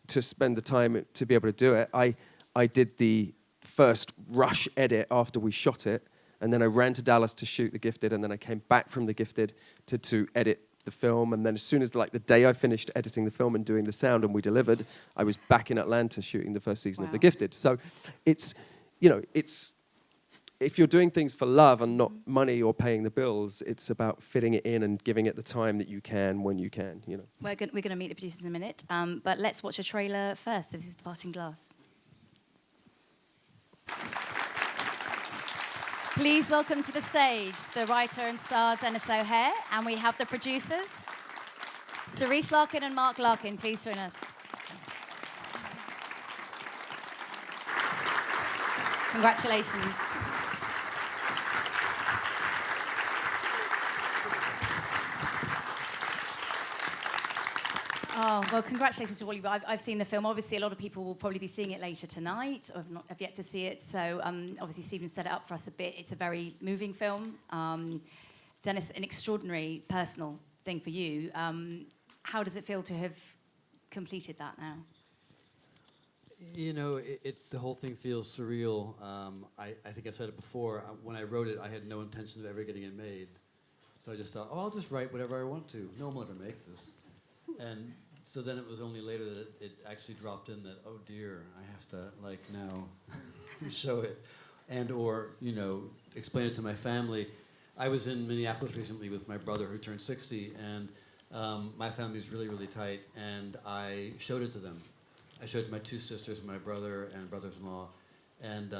to spend the time to be able to do it. I did the first rush edit after we shot it, and then I ran to Dallas to shoot The Gifted, and then I came back from The Gifted to edit the film, and then as soon as the day I finished editing the film and doing the sound and we delivered, I was back in Atlanta shooting the first season of The Gifted. So it's, you know, it's, if you're doing things for love and not money or paying the bills, it's about fitting it in and giving it the time that you can when you can, you know. We're going to meet the producers in a minute, but let's watch a trailer first. So this is The Parting Glass. Please welcome to the stage the writer and star Dennis O'Hare, and we have the producers, Cerise Larkin and Mark Larkin. Please join us. Congratulations. Oh, well, congratulations to all of you. I've seen the film. Obviously, a lot of people will probably be seeing it later tonight, or have yet to see it. So, obviously, Stephen set it up for us a bit. It's a very moving film. Dennis, an extraordinary personal thing for you. How does it feel to have completed that now? You know, the whole thing feels surreal. I think I've said it before. When I wrote it, I had no intention of ever getting it made. So I just thought, oh, I'll just write whatever I want to. No one will ever make this. And so then it was only later that it actually dropped in that, oh dear, I have to now show it, and or, you know, explain it to my family. I was in Minneapolis recently with my brother who turned 60, and my family's really, really tight, and I showed it to them. I showed it to my two sisters, my brother and brothers-in-law, and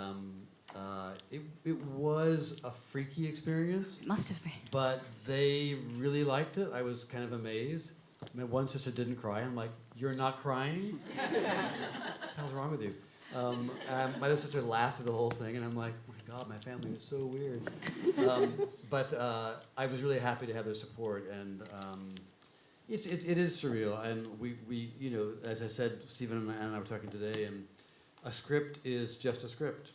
it was a freaky experience. It must have been. But they really liked it. I was kind of amazed. My one sister didn't cry. I'm like, you're not crying? What the hell's wrong with you? My other sister laughed at the whole thing, and I'm like, oh my God, my family is so weird. But I was really happy to have their support, and it is surreal. And we, you know, as I said, Stephen and I were talking today, and a script is just a script,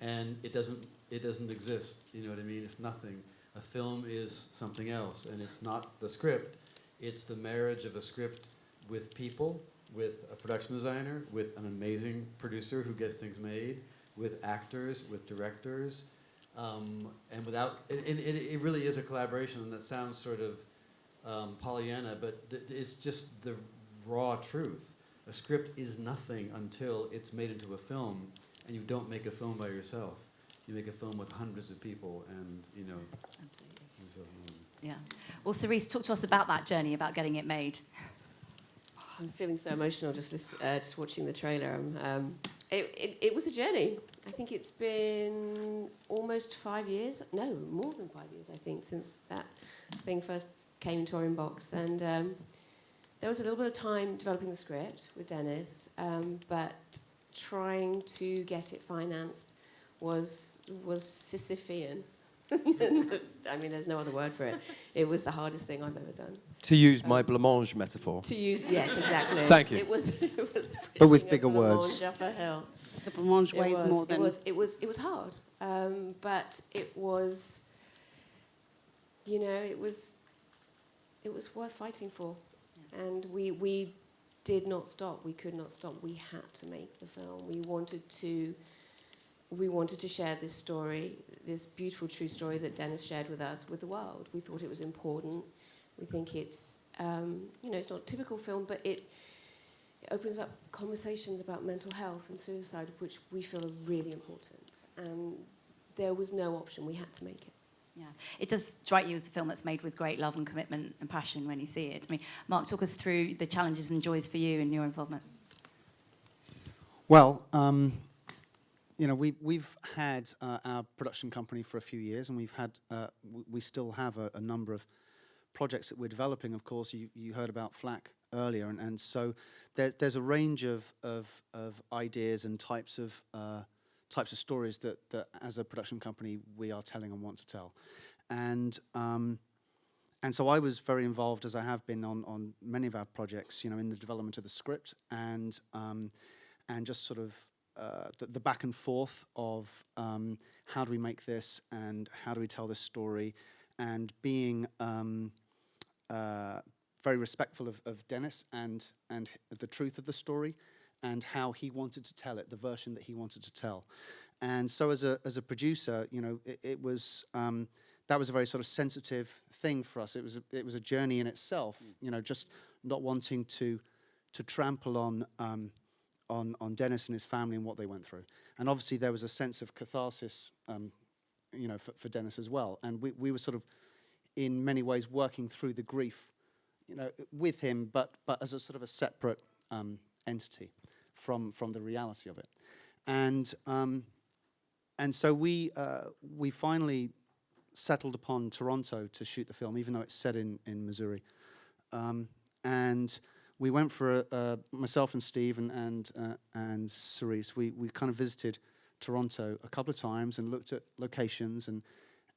and it doesn't exist. You know what I mean? It's nothing. A film is something else, and it's not the script. It's the marriage of a script with people, with a production designer, with an amazing producer who gets things made, with actors, with directors, and without. It really is a collaboration, and that sounds sort of Pollyanna, but it's just the raw truth. A script is nothing until it's made into a film, and you don't make a film by yourself. You make a film with hundreds of people, and you know. Absolutely. And so, Yeah. Well, Cerise, talk to us about that journey, about getting it made. I'm feeling so emotional just watching the trailer. It was a journey. I think it's been almost 5 years. No, more than 5 years, I think, since that thing first came into our inbox. And there was a little bit of time developing the script with Dennis, but trying to get it financed was Sisyphean. I mean, there's no other word for it. It was the hardest thing I've ever done. To use my blancmange metaphor. Yes, exactly. Thank you. It was But with pushing a bigger words. blancmange up a hill. The blancmange weighs more than... It was hard, but it was, you know, it was worth fighting for, and we did not stop. We could not stop. We had to make the film. We wanted to share this story, this beautiful true story that Dennis shared with us, with the world. We thought it was important. We think it's, you know, it's not a typical film, but it opens up conversations about mental health and suicide, which we feel are really important. And there was no option. We had to make it. Yeah, it does strike you as a film that's made with great love and commitment and passion when you see it. I mean, Mark, talk us through the challenges and joys for you in your involvement. Well, we've had our production company for a few years, and we still have a number of projects that we're developing. Of course, you heard about FLAC earlier, and so there's a range of ideas and types of stories that as a production company we are telling and want to tell, and so I was very involved, as I have been on many of our projects, in the development of the script and just sort of the back and forth of how do we make this and how do we tell this story, and being very respectful of Dennis and the truth of the story and how he wanted to tell it, the version that he wanted to tell. And so as a producer, it was that was a very sort of sensitive thing for us. It was a journey in itself, just not wanting to trample on Dennis and his family and what they went through. And obviously there was a sense of catharsis, for Dennis as well. And we were sort of, in many ways, working through the grief, with him, but as a sort of a separate entity from the reality of it. And so we finally settled upon Toronto to shoot the film, even though it's set in Missouri. And we went for myself and Steve and Cerise. We kind of visited Toronto a couple of times and looked at locations,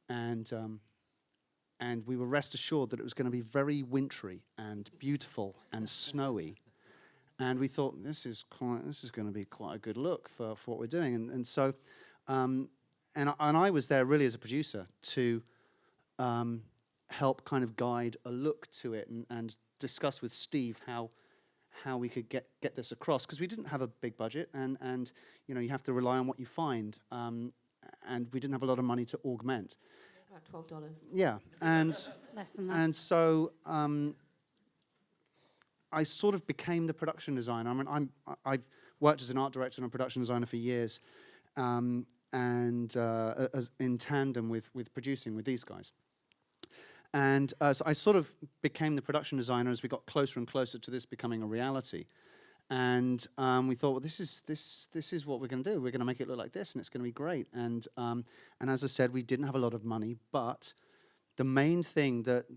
and we were rest assured that it was going to be very wintry and beautiful and snowy. And we thought this is going to be quite a good look for what we're doing. And so and I was there really as a producer to help kind of guide a look to it and discuss with Steve how we could get this across, because we didn't have a big budget, and you have to rely on what you find, and we didn't have a lot of money to augment. About $12. Yeah, and Less than that. and so I sort of became the production designer. I mean, I've worked as an art director and a production designer for years, and as in tandem with producing with these guys. And so I sort of became the production designer as we got closer and closer to this becoming a reality. And we thought, well, this is what we're going to do. We're going to make it look like this, and it's going to be great. And as I said, we didn't have a lot of money, but the main thing that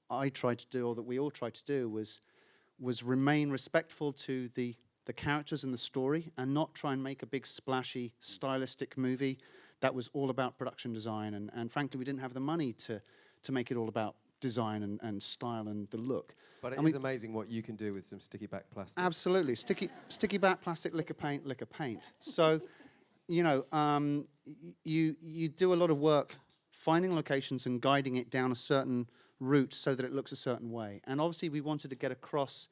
I tried to do, or that we all tried to do, was remain respectful to the characters and the story, and not try and make a big splashy stylistic movie that was all about production design. And frankly, we didn't have the money to make it all about design and style and the look. But it is amazing what you can do with some sticky back plastic. Absolutely. Sticky back plastic, liquor paint. So, you do a lot of work finding locations and guiding it down a certain route so that it looks a certain way. And obviously we wanted to get across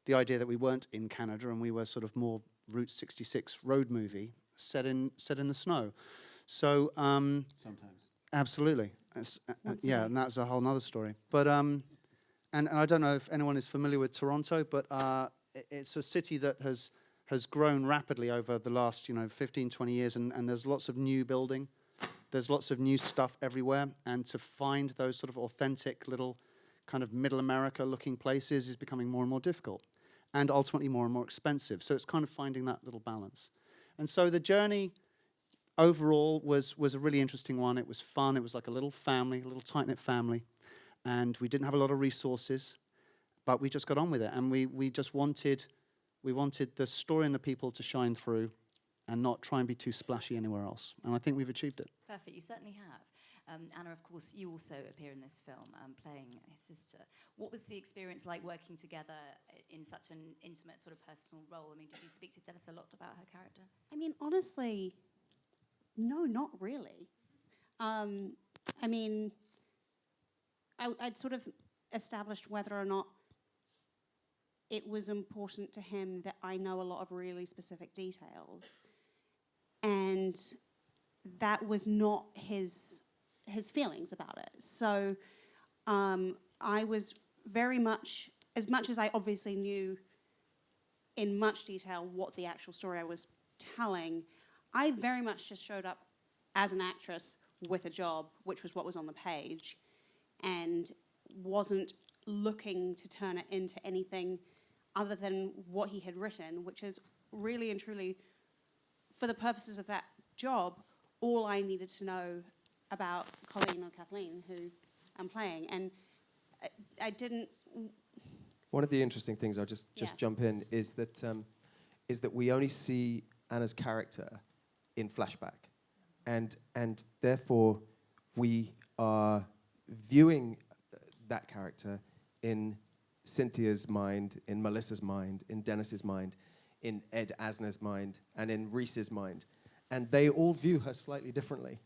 the idea that we weren't in Canada and we were sort of more Route 66 road movie set in the snow. So Sometimes. absolutely. Yeah, and that's a whole other story. But and I don't know if anyone is familiar with Toronto, but it's a city that has grown rapidly over the last 15, 20 years, and there's lots of new building. There's lots of new stuff everywhere, and to find those sort of authentic little kind of middle America looking places is becoming more and more difficult, and ultimately more and more expensive. So it's kind of finding that little balance. And so the journey overall was a really interesting one. It was fun. It was like a little family, a little tight-knit family. And we didn't have a lot of resources, but we just got on with it. And we just wanted the story and the people to shine through and not try and be too splashy anywhere else. And I think we've achieved it. Perfect, you certainly have. Anna, of course, you also appear in this film playing his sister. What was the experience like working together in such an intimate sort of personal role? I mean, did you speak to Dennis a lot about her character? I mean, honestly, no, not really. I mean, I'd sort of established whether or not it was important to him that I know a lot of really specific details. And that was not his feelings about it. So I was very much as I obviously knew in much detail what the actual story I was telling, I very much just showed up as an actress with a job, which was what was on the page, and wasn't looking to turn it into anything other than what he had written, which is really and truly, for the purposes of that job, all I needed to know about Colleen or Kathleen, who I'm playing, and I didn't. One of the interesting things, I'll just Yeah. jump in, is that we only see Anna's character in flashback, and therefore we are viewing that character in Cynthia's mind, in Melissa's mind, in Dennis's mind, in Ed Asner's mind, and in Reese's mind, and they all view her slightly differently.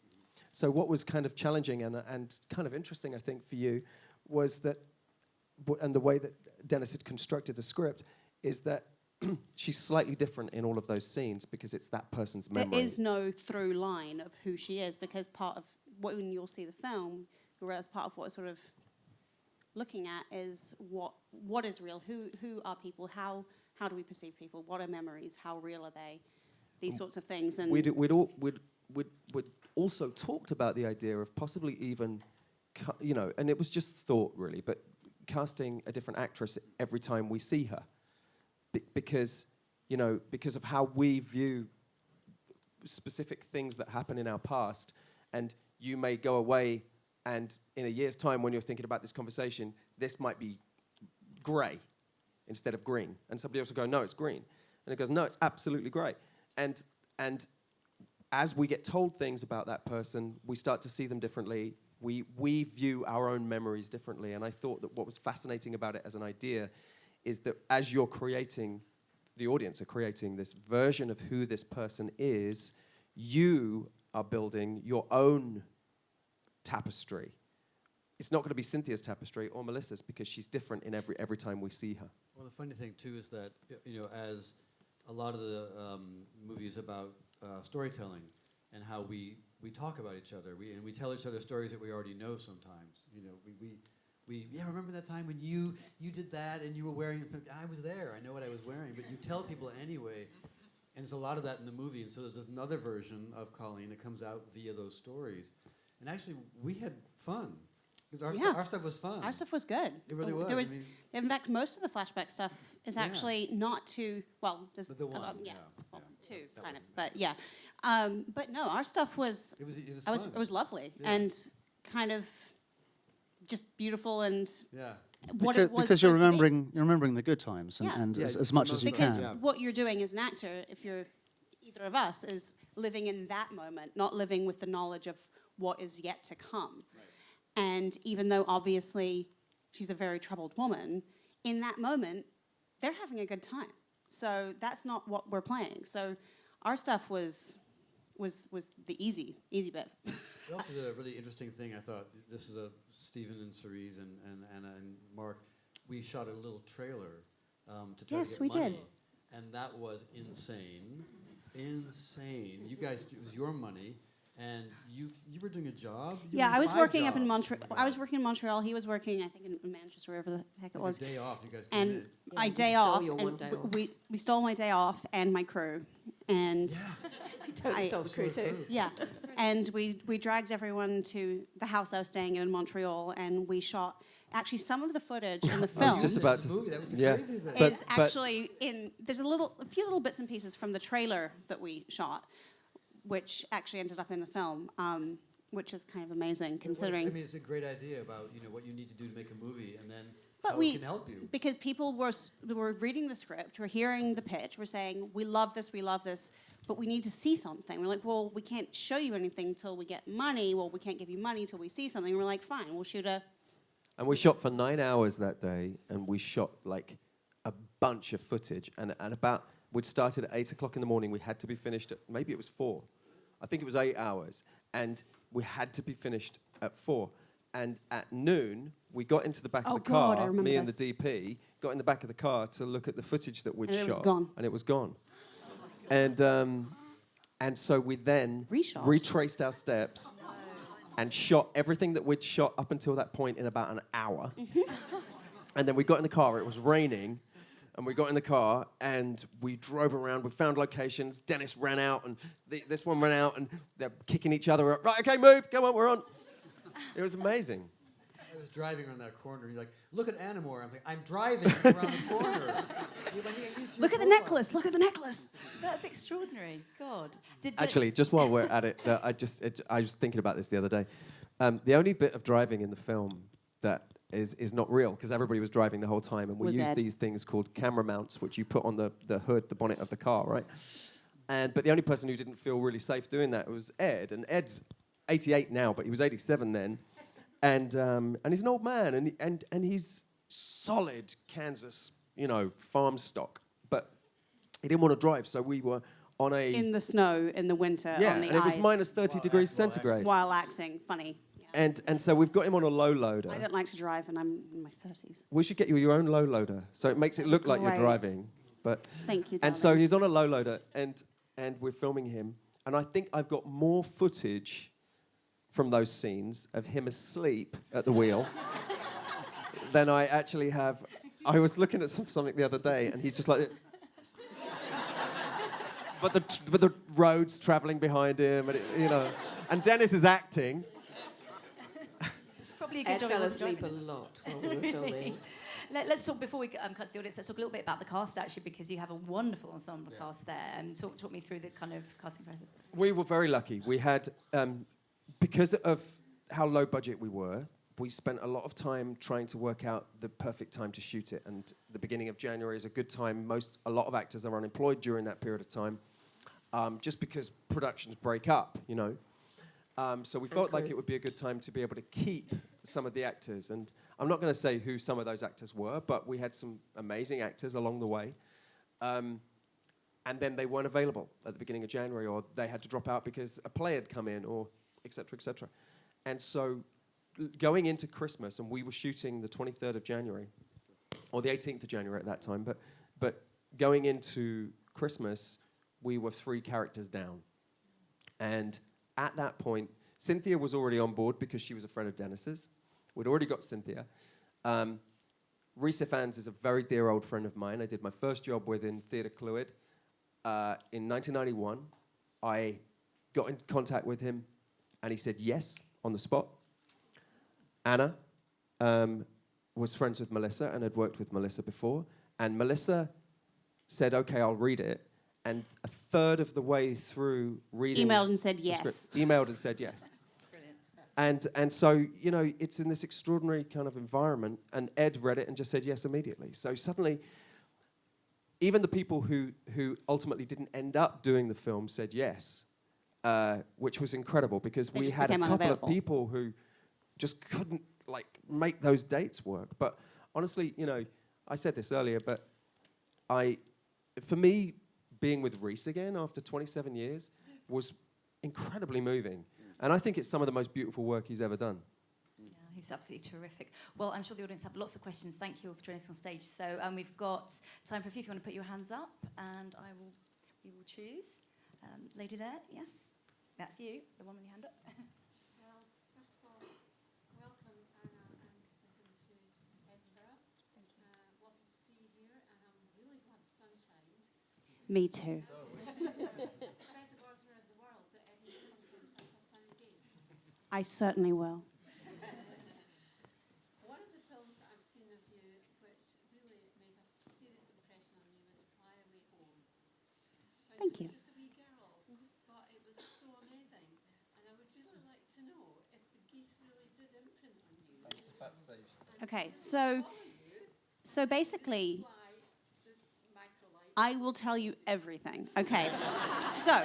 So what was kind of challenging and kind of interesting, I think, for you, was that, and the way that Dennis had constructed the script, is that she's slightly different in all of those scenes because it's that person's memory. There is no through line of who she is, because part of when you'll see the film, you'll realize part of what sort of looking at is what is real, who are people, how do we perceive people, what are memories, how real are they, these sorts of things. And We'd also talked about the idea of possibly even, and it was just thought really, but casting a different actress every time we see her, because of how we view specific things that happen in our past, and you may go away and in a year's time when you're thinking about this conversation, this might be grey instead of green, and somebody else will go, no, it's green, and it goes, no, it's absolutely grey, and as we get told things about that person, we start to see them differently. We view our own memories differently, and I thought that what was fascinating about it as an idea is that as you're creating, the audience are creating this version of who this person is, you are building your own tapestry. It's not going to be Cynthia's tapestry or Melissa's because she's different in every time we see her. Well, the funny thing too is that as a lot of the movies about storytelling and how we talk about each other, we tell each other stories that we already know. Sometimes, we remember that time when you did that and you were wearing. I was there. I know what I was wearing. But you tell people anyway, and there's a lot of that in the movie. And so there's another version of Colleen that comes out via those stories. And actually, we had fun. Because our stuff was fun. our stuff was good. It really was. There was, I mean, in fact, most of the flashback stuff is actually not too well. There's The one, yeah, yeah, well, yeah. two That kind of, wasn't but yeah. But no, our stuff was. it was fun. It was lovely Yeah. and kind of just beautiful and Yeah. what it was Because you're supposed to be. remembering the good times Yeah. and Yeah, as much as you Because can. Yeah. what you're doing as an actor, if you're either of us, is living in that moment, not living with the knowledge of what is yet to come. Right. And even though obviously she's a very troubled woman, in that moment, they're having a good time. So that's not what we're playing. So our stuff was the easy bit. We also did a really interesting thing. I thought this is Stephen and Cerise and Anna and Mark. We shot a little trailer to try Yes, to we get money, did. and that was insane. Insane. You guys, it was your money, and you were doing a job. You Yeah, were I was 5 working up in jobs. Montreal. Oh my I was God. working in Montreal. He was working, I think, in Manchester, wherever the heck it Like was. a day off. You guys came And in. I you day stole off, your and one day off. we stole my day off and my crew, and Totally stole the crew too. yeah, and we dragged everyone to the house I was staying in Montreal, and we shot. Actually, some of the footage in the I was film just about to The movie, that was the yeah. crazy thing. But- is actually in. There's a few little bits and pieces from the trailer that we shot, which actually ended up in the film, which is kind of amazing considering. I mean, it's a great idea about what you need to do to make a movie, and then But how we, it can help you. because people were reading the script, were hearing the pitch, were saying, we love this, but we need to see something. We're like, well, we can't show you anything until we get money. Well, we can't give you money until we see something. We're like, fine, we'll shoot a. And we shot for 9 hours that day, and we shot like a bunch of footage. And we'd started at 8 o'clock in the morning. We had to be finished at, maybe it was 4. I think it was 8 hours. And we had to be finished at 4. And at noon, we got into the back Oh of the God, I car, remember me and this. the DP, got in the back of the car to look at the footage that we'd And it shot. was gone. And it was gone. And so we then Reshot. retraced our steps and shot everything that we'd shot up until that point in about an hour. And then we got in the car, it was raining, and we got in the car and we drove around, we found locations, Dennis ran out and this one ran out and they're kicking each other up. Right, okay, move, come on, we're on. It was amazing. was driving around that corner, and you're like, look at Anna Moore. I'm like, I'm driving around the corner. Look at the necklace. Look at the necklace. That's extraordinary. God. Actually, just while we're at it, I was thinking about this the other day. The only bit of driving in the film that is not real, because everybody was driving the whole time, and we Was used Ed. these things called camera mounts, which you put on the hood, the bonnet of the car, right? But the only person who didn't feel really safe doing that was Ed, and Ed's 88 now, but he was 87 then, and he's an old man, and he's solid Kansas, farm stock, but he didn't want to drive, so we were on In the snow, in the winter, on the and it was ice. minus 30 degrees centigrade. While acting. Funny. Yeah. And so we've got him on a low loader. I don't like to drive, and I'm in my 30s. We should get you your own low loader, so it makes it look like you're Great. driving. But Thank you, and so darling. he's on a low loader, and we're filming him, and I think I've got more footage from those scenes of him asleep at the wheel than I actually have. I was looking at something the other day, and he's just like this. But the road's travelling behind him, and and Dennis is acting. It's probably a good Ed job fell he wasn't asleep a driving. lot while we were filming. Let's talk, before we cut to the audience, let's talk a little bit about the cast, actually, because you have a wonderful ensemble cast there. And talk me through the kind of casting process. We were very lucky. We had, because of how low budget we were, we spent a lot of time trying to work out the perfect time to shoot it. And the beginning of January is a good time. A lot of actors are unemployed during that period of time, just because productions break up, So we felt like it would be a good time to be able to keep some of the actors. And I'm not going to say who some of those actors were, but we had some amazing actors along the way. And then they weren't available at the beginning of January, or they had to drop out because a play had come in, or et cetera, et cetera. And so going into Christmas, and we were shooting the 23rd of January, or the 18th of January at that time, but going into Christmas, we were 3 characters down. And at that point, Cynthia was already on board because she was a friend of Dennis's. We'd already got Cynthia. Rhys Ifans is a very dear old friend of mine. I did my first job with in Theatre Clwyd in 1991. I got in contact with him, and he said yes on the spot. Anna was friends with Melissa and had worked with Melissa before. And Melissa said, okay, I'll read it. And a third of the way through reading... Emailed and said the yes. script, emailed and said yes. Brilliant. And so, it's in this extraordinary kind of environment, and Ed read it and just said yes immediately. So suddenly, even the people who ultimately didn't end up doing the film said yes, which was incredible, because They we just had a became couple of unavailable. people who just couldn't, make those dates work. But honestly, I said this earlier, but for me, being with Rhys again after 27 years was incredibly moving. And I think it's some of the most beautiful work he's ever done. Yeah, he's absolutely terrific. Well, I'm sure the audience have lots of questions. Thank you all for joining us on stage. So we've got time for a few. If you want to put your hands up, and we will choose. Lady there, yes? That's you, the one with your hand up. Well, first of all, welcome Anna and Stephen to Edinburgh. Lovely to see you here, and I'm really glad the sun shined. Me too. Spread the word around the world that Edinburgh sometimes has some sunny days. I certainly will. One of the films that I've seen of you, which really made a serious impression on me, was Fly Away Home. When Thank you. were just a wee girl, but it was so amazing, and I would really like to know if the geese really did imprint on you. Okay, so basically, Fly the microlight. I will tell you everything. Okay, so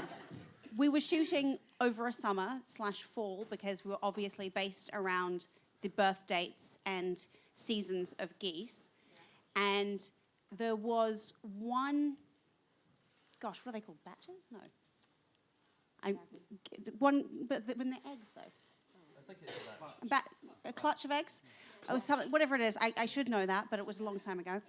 we were shooting over a summer/fall because we were obviously based around the birth dates and seasons of geese. And there was one, gosh, what are they called? Batches? No. When they're eggs, though. I think it's that. A clutch of eggs, whatever it is. I should know that, but it was a long time ago.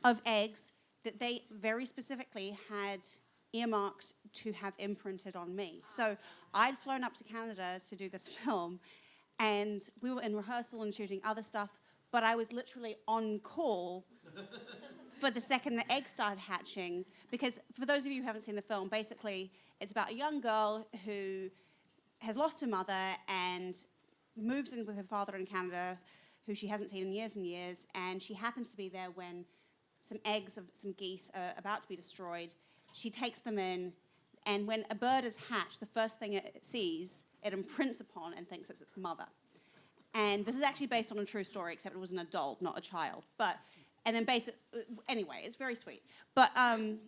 Of eggs that they very specifically had earmarked to have imprinted on me. So I'd flown up to Canada to do this film, and we were in rehearsal and shooting other stuff, but I was literally on call for the second the eggs started hatching, because for those of you who haven't seen the film, basically it's about a young girl who has lost her mother and moves in with her father in Canada, who she hasn't seen in years and years, and she happens to be there when some eggs of some geese are about to be destroyed. She takes them in, and when a bird is hatched, the first thing it sees, it imprints upon and thinks it's its mother. And this is actually based on a true story, except it was an adult, not a child. But, and then anyway, it's very sweet. But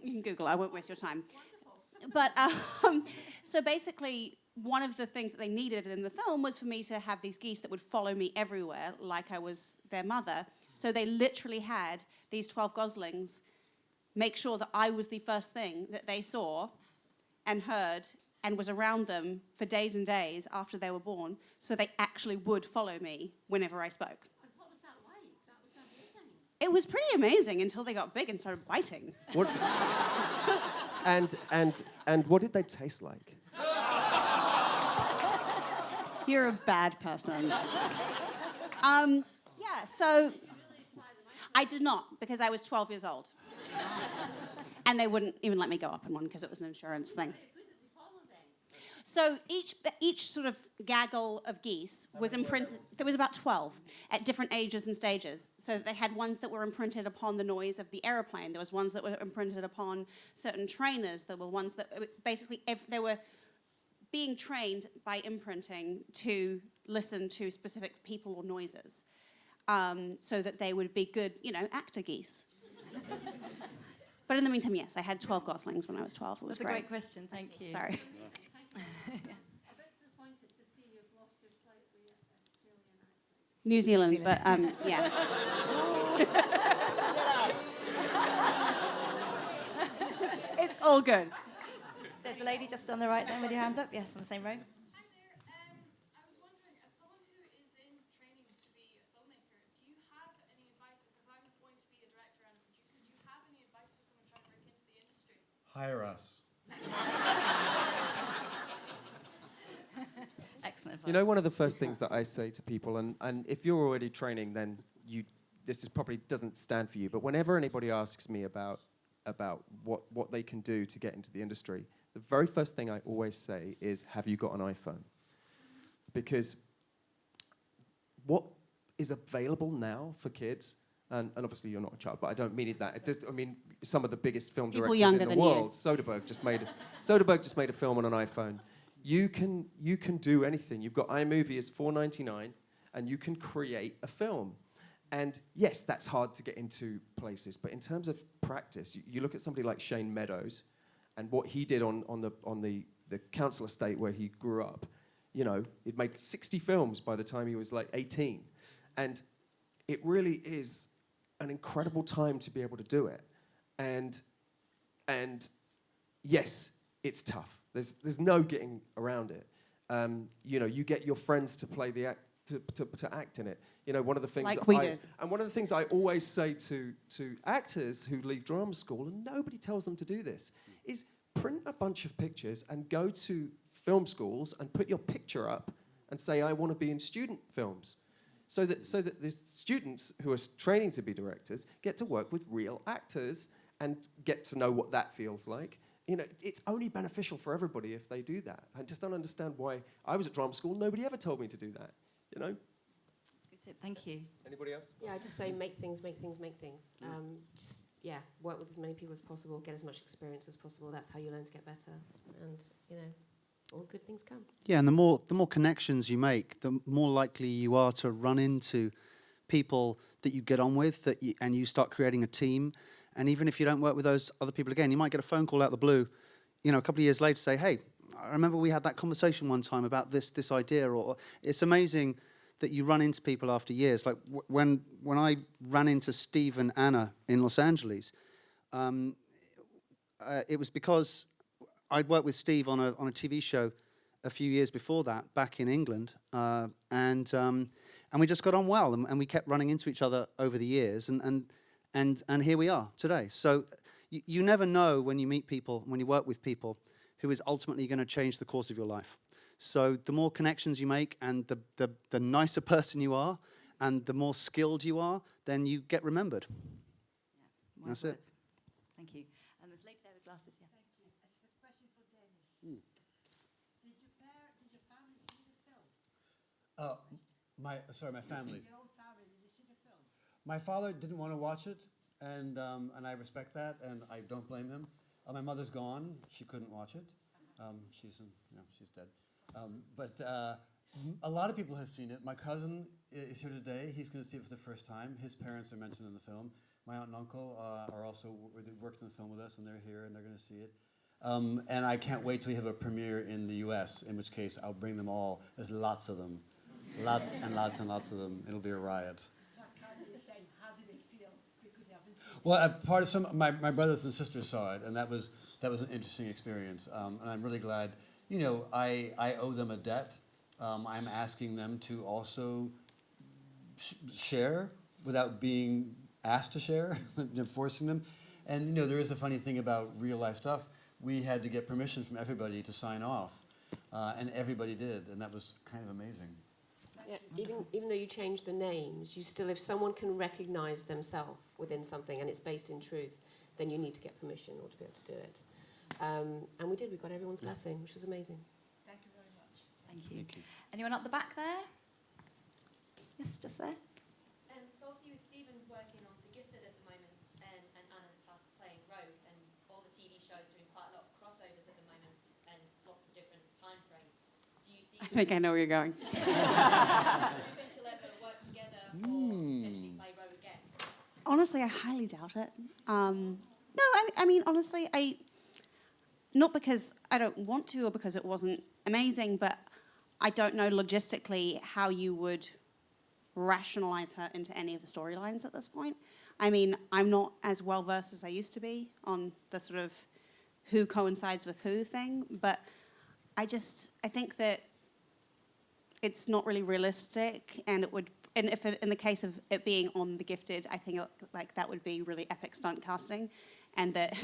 you can Google it, I won't waste your time. But so basically, one of the things that they needed in the film was for me to have these geese that would follow me everywhere, like I was their mother. So they literally had these 12 goslings make sure that I was the first thing that they saw and heard and was around them for days and days after they were born, so they actually would follow me whenever I spoke. And what was that like? That was amazing. It was pretty amazing until they got big and started biting. What? and what did they taste like? You're a bad person. Yeah, so I did not, because I was 12 years old. And they wouldn't even let me go up in one because it was an insurance thing. So each sort of gaggle of geese was imprinted. There was about 12 at different ages and stages. So they had ones that were imprinted upon the noise of the aeroplane. There was ones that were imprinted upon certain trainers. There were ones that basically they were being trained by imprinting to listen to specific people or noises, so that they would be good, actor geese. But in the meantime, yes, I had 12 goslings when I was 12. It was That's a great question, thank you. Sorry. A bit disappointed to see you've lost your slightly Australian accent. New Zealand, but yeah. It's all good. There's a lady just on the right there with your hand up. Yes, on the same row. Hi there. I was wondering, as someone who is in training to be a filmmaker, do you have any advice? Because I'm going to be a director and a producer. Do you have any advice for someone trying to break into the industry? Hire us. Excellent advice. You know, one of the first things that I say to people, and if you're already training, then this is probably doesn't stand for you. But whenever anybody asks me about what they can do to get into the industry, the very first thing I always say is, have you got an iPhone? Because what is available now for kids, and obviously you're not a child, but I don't mean it that. I mean, some of the biggest film People directors younger in the than you. world, Soderbergh just made a film on an iPhone. You can do anything. You've got iMovie is $4.99, and you can create a film. And yes, that's hard to get into places, but in terms of practice, you look at somebody like Shane Meadows, and what he did on the council estate where he grew up. You know, he'd made 60 films by the time he was like 18, and it really is an incredible time to be able to do it. And yes, it's tough. There's no getting around it. You get your friends to play the act. To act in it, one of the things Like that we did. And one of the things I always say to actors who leave drama school, and nobody tells them to do this, is print a bunch of pictures and go to film schools and put your picture up and say, I want to be in student films, so that the students who are training to be directors get to work with real actors and get to know what that feels like. It's only beneficial for everybody if they do that. I just don't understand why I was at drama school, nobody ever told me to do that. That's a good tip. Thank you. Anybody else? Yeah, I just say make things. Work with as many people as possible, get as much experience as possible. That's how you learn to get better, and all good things come. Yeah, and the more connections you make, the more likely you are to run into people that you get on with, and you start creating a team. And even if you don't work with those other people again, you might get a phone call out of the blue, a couple of years later, say, hey, I remember we had that conversation one time about this idea. Or it's amazing that you run into people after years. Like when I ran into Steve and Anna in Los Angeles, it was because I'd worked with Steve on a TV show a few years before that, back in England, and we just got on well, and we kept running into each other over the years, and here we are today. So you never know when you meet people, when you work with people, who is ultimately going to change the course of your life. So the more connections you make, and the nicer person you are, and the more skilled you are, then you get remembered. Yeah, That's it. Thank you. And there's a lady there with glasses. Yeah. Thank you. It's a question for Dennis. Did your family see the film? My family. Your own family, My father didn't want to watch it, and I respect that, and I don't blame him. My mother's gone; she couldn't watch it. She's dead. But a lot of people have seen it. My cousin is here today. He's going to see it for the first time. His parents are mentioned in the film. My aunt and uncle are also worked in the film with us, and they're here, and they're going to see it. And I can't wait till we have a premiere in the U.S., in which case I'll bring them all. There's lots of them. Lots and lots and lots of them. It'll be a riot. How did they feel? Because you haven't seen Well, part of my brothers and sisters saw it, and that was an interesting experience. And I'm really glad. You know, I owe them a debt. I'm asking them to also share without being asked to share, forcing them. And you know, there is a funny thing about real life stuff. We had to get permission from everybody to sign off, and everybody did, and that was kind of amazing. Yeah, even though you change the names, you still, if someone can recognise themselves within something and it's based in truth, then you need to get permission in order to be able to do it. And we did. We got everyone's blessing, which was amazing. Thank you very much. Thank you. Anyone up the back there? Yes, just there. So obviously with Stephen working on The Gifted at the moment, and Anna's past playing Rogue, and all the TV shows doing quite a lot of crossovers at the moment, and lots of different time frames. Do you see? I think I know where you're going. Do you think you'll ever work together or potentially play Rogue again? Honestly, I highly doubt it. No, I mean, honestly, not because I don't want to or because it wasn't amazing, but I don't know logistically how you would rationalize her into any of the storylines at this point. I mean, I'm not as well versed as I used to be on the sort of who coincides with who thing, but I think that it's not really realistic, and in the case of it being on The Gifted, I think like that would be really epic stunt casting, and that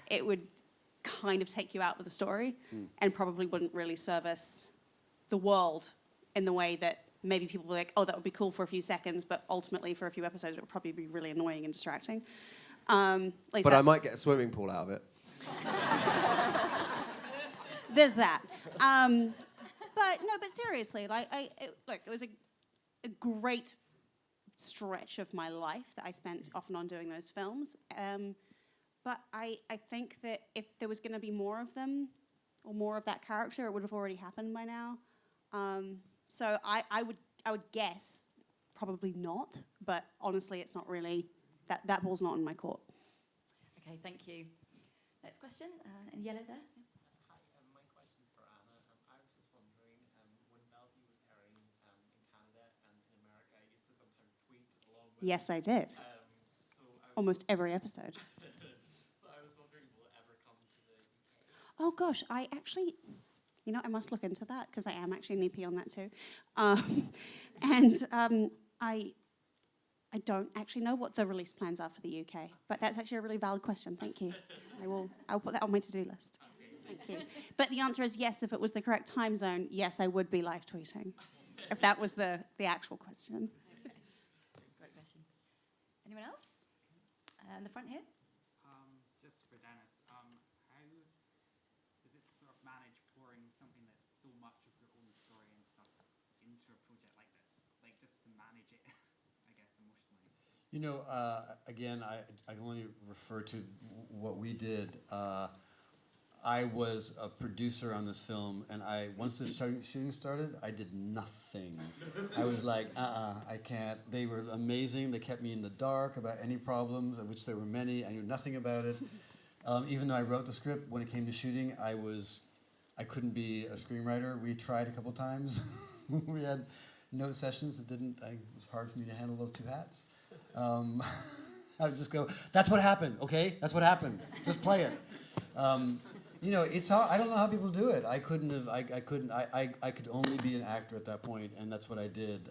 it would kind of take you out with the story, and probably wouldn't really service the world in the way that maybe people were like, oh, that would be cool for a few seconds, but ultimately for a few episodes it would probably be really annoying and distracting. But I might get a swimming pool out of it. There's that. But seriously, it was a great stretch of my life that I spent off and on doing those films. But I think that if there was going to be more of them, or more of that character, it would have already happened by now. So I would guess probably not, but honestly, it's not really, that ball's not in my court. Okay, thank you. Next question, in yellow there. Hi, my question's for Anna. I was just wondering, when Melody was airing in Canada and in America, I used to sometimes tweet along with... Yes, I did. Almost every episode. So I was wondering, will it ever come to the UK? Oh gosh, I actually, I must look into that because I am actually an EP on that too. I don't actually know what the release plans are for the UK, but that's actually a really valid question. Thank you. I'll put that on my to-do list. Thank you. But the answer is yes. If it was the correct time zone, yes, I would be live tweeting. If that was the actual question. Great question. Anyone else? In the front here. Just for Dennis, how does it sort of manage pouring something that's so much of your own story and stuff into a project like this? Like, just to manage it, I guess, emotionally. You know, again, I can only refer to what we did. I was a producer on this film, and once the shooting started, I did nothing. I was like, I can't. They were amazing. They kept me in the dark about any problems, of which there were many. I knew nothing about it. Even though I wrote the script, when it came to shooting, I couldn't be a screenwriter. We tried a couple times. We had note sessions. It was hard for me to handle those two hats. I would just go, that's what happened, okay? That's what happened. Just play it. You know, it's hard. I don't know how people do it. I could only be an actor at that point, and that's what I did.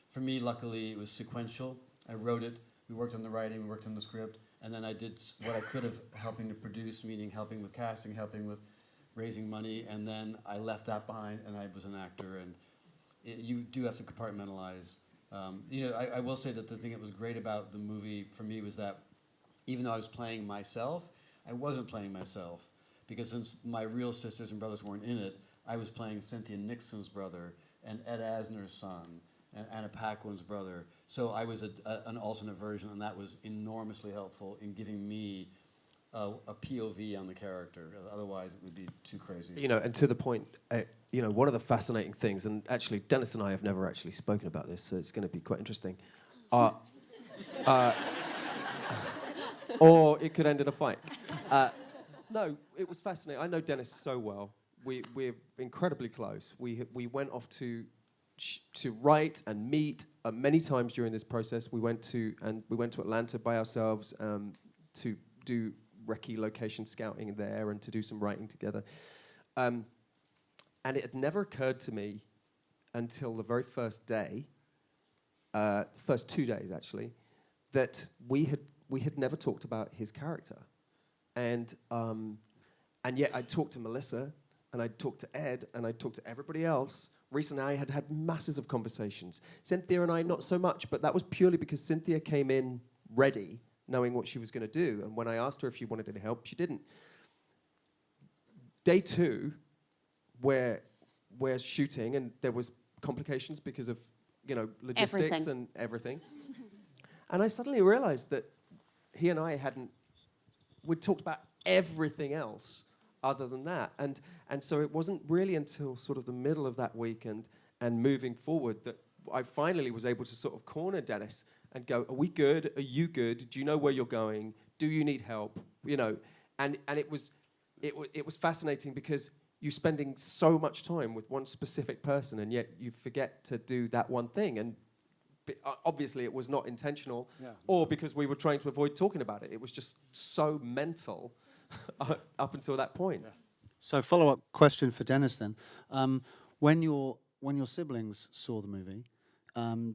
For me, luckily, it was sequential. I wrote it. We worked on the writing. We worked on the script. And then I did what I could have, helping to produce, meaning helping with casting, helping with raising money. And then I left that behind, and I was an actor. And you do have to compartmentalize. You know, I will say that the thing that was great about the movie for me was that even though I was playing myself, I wasn't playing myself. Because since my real sisters and brothers weren't in it, I was playing Cynthia Nixon's brother and Ed Asner's son and Anna Paquin's brother. So I was an alternate version, and that was enormously helpful in giving me a POV on the character. Otherwise, it would be too crazy. You know, and to the point, you know, one of the fascinating things, and actually Dennis and I have never actually spoken about this, so it's going to be quite interesting. Or it could end in a fight. No, it was fascinating. I know Dennis so well. We're incredibly close. We went off to write and meet many times during this process. We went to Atlanta by ourselves to do recce location scouting there and to do some writing together. And it had never occurred to me until the very first day, first 2 days actually, that we had never talked about his character. And yet I'd talked to Melissa, and I'd talked to Ed, and I'd talked to everybody else. Recently, I had had masses of conversations. Cynthia and I, not so much, but that was purely because Cynthia came in ready, knowing what she was going to do. And when I asked her if she wanted any help, she didn't. Day 2, where we're shooting, and there was complications because of, you know, logistics and everything. And I suddenly realized that he and I we'd talked about everything else other than that. And so it wasn't really until sort of the middle of that weekend and moving forward that I finally was able to sort of corner Dennis and go, are we good? Are you good? Do you know where you're going? Do you need help? You know, and it was fascinating because you're spending so much time with one specific person, and yet you forget to do that one thing. And obviously it was not intentional, or because we were trying to avoid talking about it. It was just so mental up until that point. Yeah. So follow-up question for Dennis then. When your siblings saw the movie,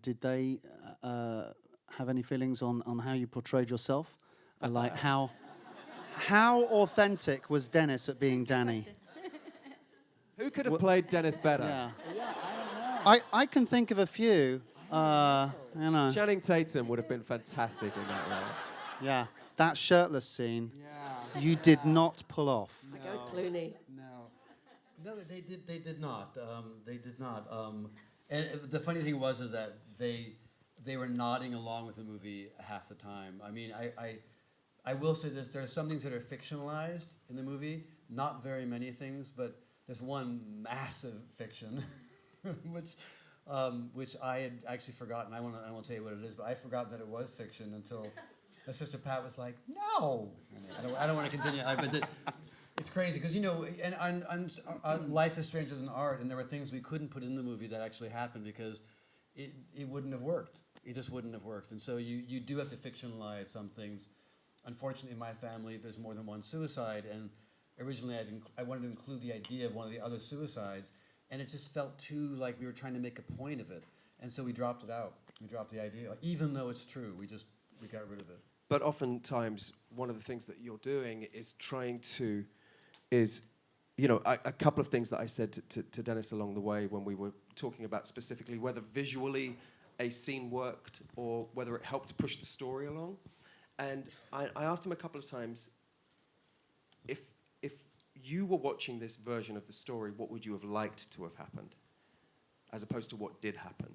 did they have any feelings on how you portrayed yourself? Like how authentic was Dennis at being Danny? Who could have played Dennis better? Yeah, I don't know. I can think of a few. You know. Channing Tatum would have been fantastic in that role. Yeah, that shirtless scene. You did not pull off. I go with Clooney. No, they did not. They did not. And the funny thing is that they were nodding along with the movie half the time. I mean, I will say this: there are some things that are fictionalized in the movie. Not very many things, but there's one massive fiction, which I had actually forgotten. I won't tell you what it is, but I forgot that it was fiction until my sister Pat was like, "No, I don't want to continue." It's crazy because, you know, and life is stranger than art, and there were things we couldn't put in the movie that actually happened because it wouldn't have worked. It just wouldn't have worked, and so you do have to fictionalize some things. Unfortunately, in my family, there's more than one suicide, and originally I wanted to include the idea of one of the other suicides, and it just felt too like we were trying to make a point of it, and so we dropped it out. We dropped the idea, even though it's true. We got rid of it. But oftentimes, one of the things that you're doing is you know, a couple of things that I said to Dennis along the way when we were talking about specifically whether visually a scene worked or whether it helped push the story along. And I asked him a couple of times, if you were watching this version of the story, what would you have liked to have happened, as opposed to what did happen?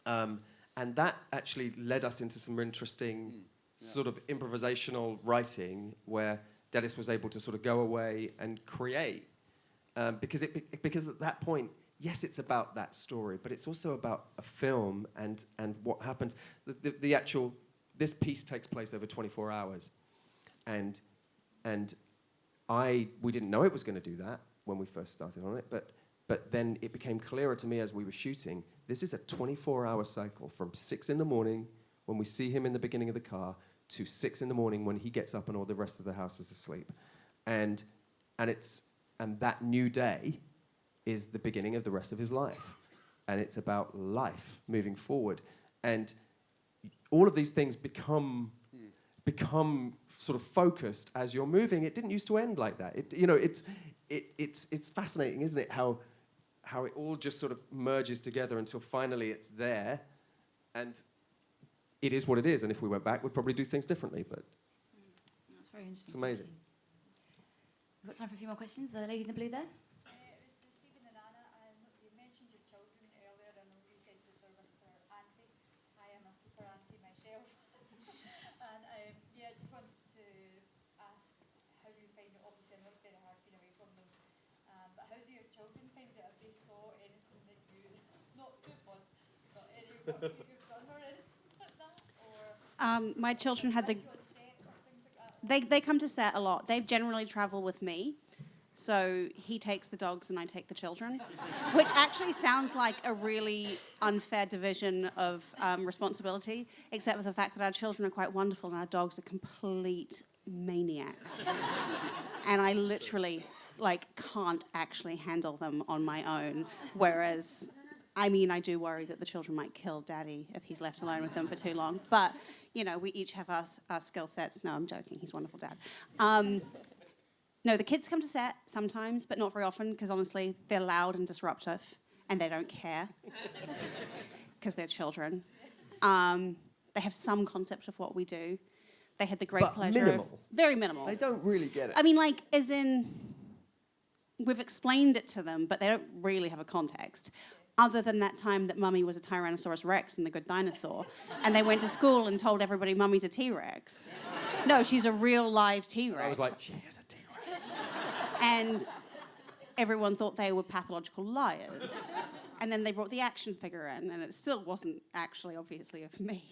And that actually led us into some interesting sort of improvisational writing where Dennis was able to sort of go away and create. Because at that point, yes, it's about that story, but it's also about a film and what happens. The actual, this piece takes place over 24 hours. And we didn't know it was going to do that when we first started on it, but then it became clearer to me as we were shooting, this is a 24-hour cycle from 6 in the morning when we see him in the beginning of the car to 6 in the morning when he gets up and all the rest of the house is asleep. And that new day is the beginning of the rest of his life. And it's about life moving forward. And all of these things become sort of focused as you're moving. It didn't used to end like that. It's fascinating, isn't it, how it all just sort of merges together until finally it's there. And it is what it is, and if we went back, we'd probably do things differently, but that's very interesting. It's amazing. We've got time for a few more questions. The lady in the blue there. It was to Stephen and Anna. You mentioned your children earlier. I know you said that they're myself. And yeah, just wanted to ask how you find it. Obviously, I know it's very hard being away from them. But how do your children find it? Have they saw anything that you, not good ones, but any work that you've done or anything like that? Or My children had the. like on set or things like that? They come to set a lot. They generally travel with me. So he takes the dogs and I take the children, which actually sounds like a really unfair division of responsibility, except for the fact that our children are quite wonderful and our dogs are complete maniacs. And I literally, can't actually handle them on my own, whereas... I mean, I do worry that the children might kill Daddy if he's left alone with them for too long. But, we each have our skill sets. No, I'm joking. He's a wonderful dad. No, the kids come to set sometimes, but not very often, because honestly, they're loud and disruptive, and they don't care, because they're children. They have some concept of what we do. They had the great But pleasure minimal. of... Very minimal. They don't really get it. I mean, as in... We've explained it to them, but they don't really have a context. Other than that time that Mummy was a Tyrannosaurus Rex in The Good Dinosaur, and they went to school and told everybody Mummy's a T-Rex. No, she's a real live T-Rex. I was like, she is a T-Rex. And everyone thought they were pathological liars. And then they brought the action figure in, and it still wasn't actually, obviously, of me.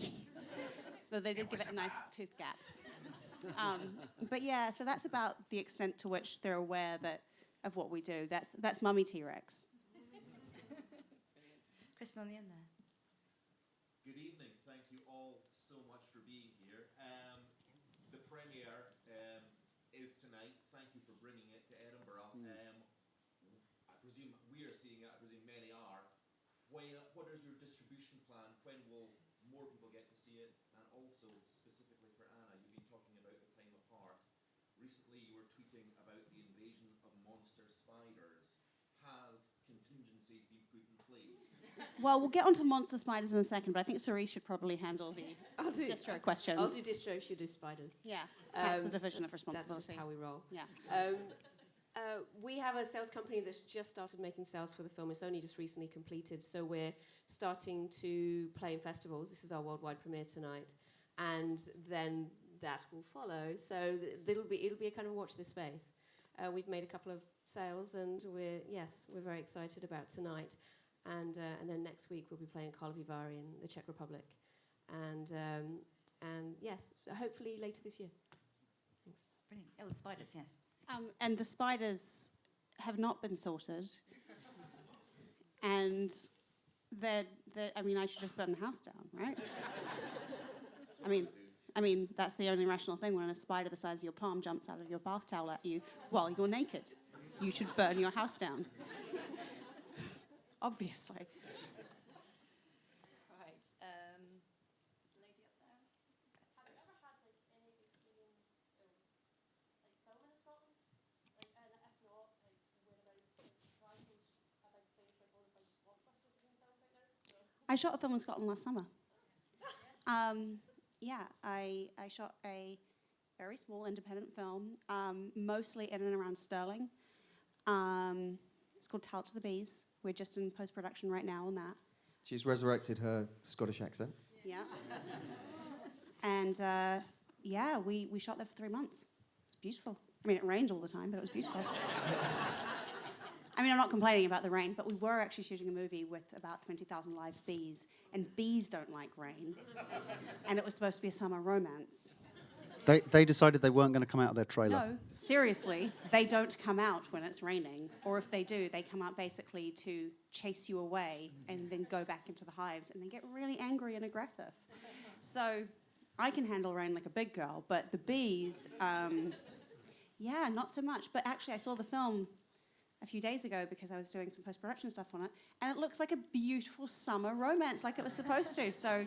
Though they did give it a nice tooth gap. But yeah, so that's about the extent to which they're aware of what we do. That's Mummy T-Rex. Kristen on the end there. Good evening. Thank you all so much for being here. The premiere is tonight. Thank you for bringing it to Edinburgh. I presume we are seeing it. I presume many are. What is your distribution plan? When will more people get to see it? And also, specifically for Anna, you've been talking about the time apart. Recently, you were tweeting about the invasion of monster spiders. Have contingencies been put in place? Well, we'll get onto monster spiders in a second, but I think Cerise should probably handle the distro questions. I'll do distro, she'll do spiders. Yeah, that's the division of responsibility. That's just how we roll. Yeah. We have a sales company that's just started making sales for the film. It's only just recently completed, so we're starting to play in festivals. This is our worldwide premiere tonight, and then that will follow. So it'll be a kind of watch this space. We've made a couple of sales, and we're very excited about tonight, and then next week we'll be playing Karlovy Vary in the Czech Republic, and yes, so hopefully later this year. Thanks. Brilliant. Oh, the spiders, yes. And the spiders have not been sorted, and I mean, I should just burn the house down, right? I mean, that's the only rational thing when a spider the size of your palm jumps out of your bath towel at you while you're naked. You should burn your house down. Obviously. Right. Lady up there. Have you ever had any experience filming in Scotland? And if not, whereabouts, Glasgow's a big place where all the big blockbusters have been filmed right now. So. I shot a film in Scotland last summer. Yeah, I shot a very small independent film, mostly in and around Stirling. It's called Tell It to the Bees. We're just in post-production right now on that. She's resurrected her Scottish accent. Yeah. And we shot there for 3 months. It's beautiful. I mean, it rained all the time, but it was beautiful. I mean, I'm not complaining about the rain, but we were actually shooting a movie with about 20,000 live bees, and bees don't like rain. And it was supposed to be a summer romance. They decided they weren't going to come out of their trailer. No, seriously, they don't come out when it's raining. Or if they do, they come out basically to chase you away and then go back into the hives and then get really angry and aggressive. So I can handle rain like a big girl, but the bees, not so much. But actually, I saw the film a few days ago because I was doing some post-production stuff on it, and it looks like a beautiful summer romance like it was supposed to. So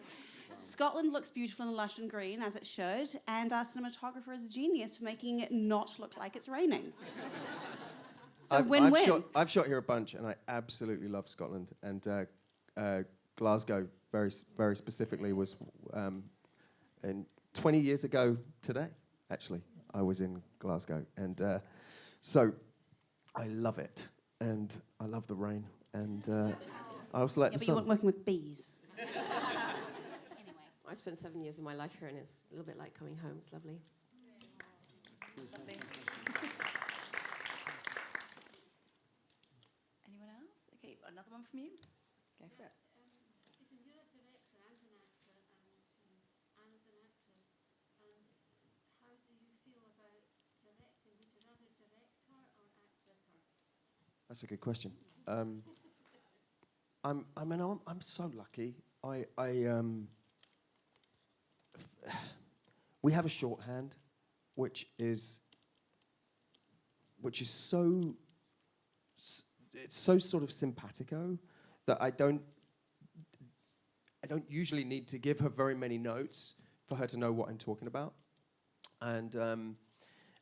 Scotland looks beautiful and lush and green, as it should, and our cinematographer is a genius for making it not look like it's raining. So win-win. I've shot here a bunch, and I absolutely love Scotland. And Glasgow, very specifically, was 20 years ago today, actually, I was in Glasgow. And so I love it, and I love the rain. And I also like the but sun. you weren't working with bees. I spent 7 years of my life here, and it's a little bit like coming home. It's lovely. Lovely. Anyone else? Okay, another one from you. Go for it. Stephen, you're a director and an actor, and Anna's an actress. And how do you feel about directing? Would you rather direct her or act with her? That's a good question. I'm so lucky. We have a shorthand, which is so, it's so sort of simpatico that I don't usually need to give her very many notes for her to know what I'm talking about, and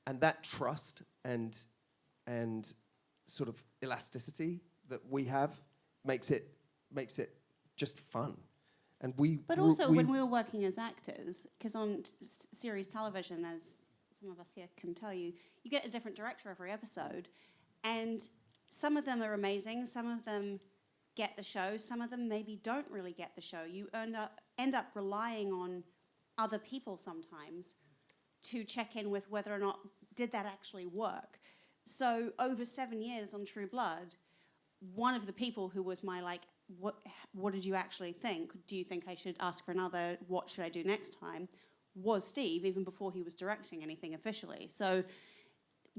that trust and sort of elasticity that we have makes it just fun. And But also, when we were working as actors, because on series television, as some of us here can tell you, you get a different director every episode, and some of them are amazing, some of them get the show, some of them maybe don't really get the show. You end up relying on other people sometimes to check in with whether or not did that actually work. So over 7 years on True Blood, one of the people who was my like, what did you actually think? Do you think I should ask for another? What should I do next time? Was Steve, even before he was directing anything officially. So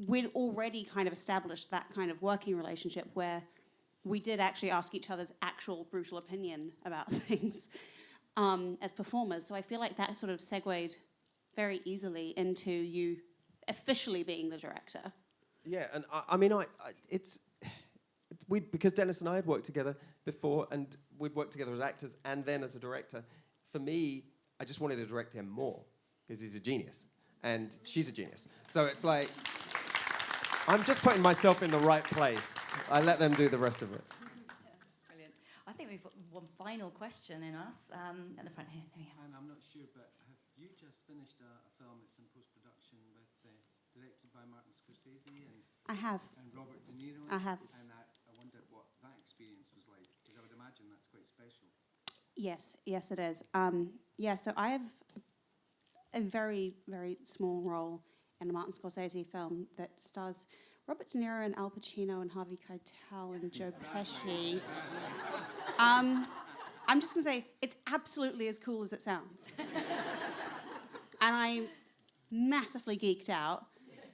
we'd already kind of established that kind of working relationship where we did actually ask each other's actual brutal opinion about things as performers. So I feel like that sort of segued very easily into you officially being the director. Yeah, and because Dennis and I had worked together before, and we'd worked together as actors and then as a director. For me, I just wanted to direct him more because he's a genius and she's a genius. So it's like I'm just putting myself in the right place. I let them do the rest of it. Brilliant. I think we've got one final question in us at the front here. There we go. And I'm not sure, but have you just finished a film that's in post-production with directed by Martin Scorsese and I have. And Robert De Niro? I have. And I wondered what that experience was like, because I would imagine that's quite special. Yes, it is. So I have a very, very small role in a Martin Scorsese film that stars Robert De Niro and Al Pacino and Harvey Keitel and Joe Pesci. I'm just going to say, it's absolutely as cool as it sounds. And I massively geeked out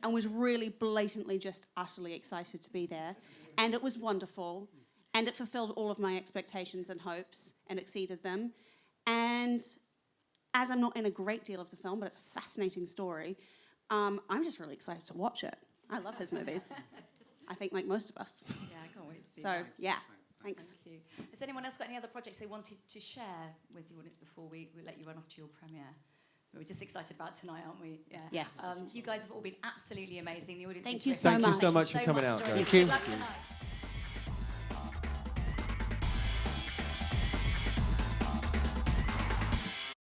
and was really blatantly just utterly excited to be there. And it was wonderful. And it fulfilled all of my expectations and hopes and exceeded them. And as I'm not in a great deal of the film, but it's a fascinating story, I'm just really excited to watch it. I love his movies. I think like most of us. Yeah, I can't wait to see So, that. yeah, thanks. Thank you. Has anyone else got any other projects they wanted to share with the audience before we let you run off to your premiere? We're just excited about tonight, aren't we? Yeah. Yes. You guys have all been absolutely amazing. The audience Thank is you great. so Thank you so much for coming out, enjoying guys. it. Good luck tonight.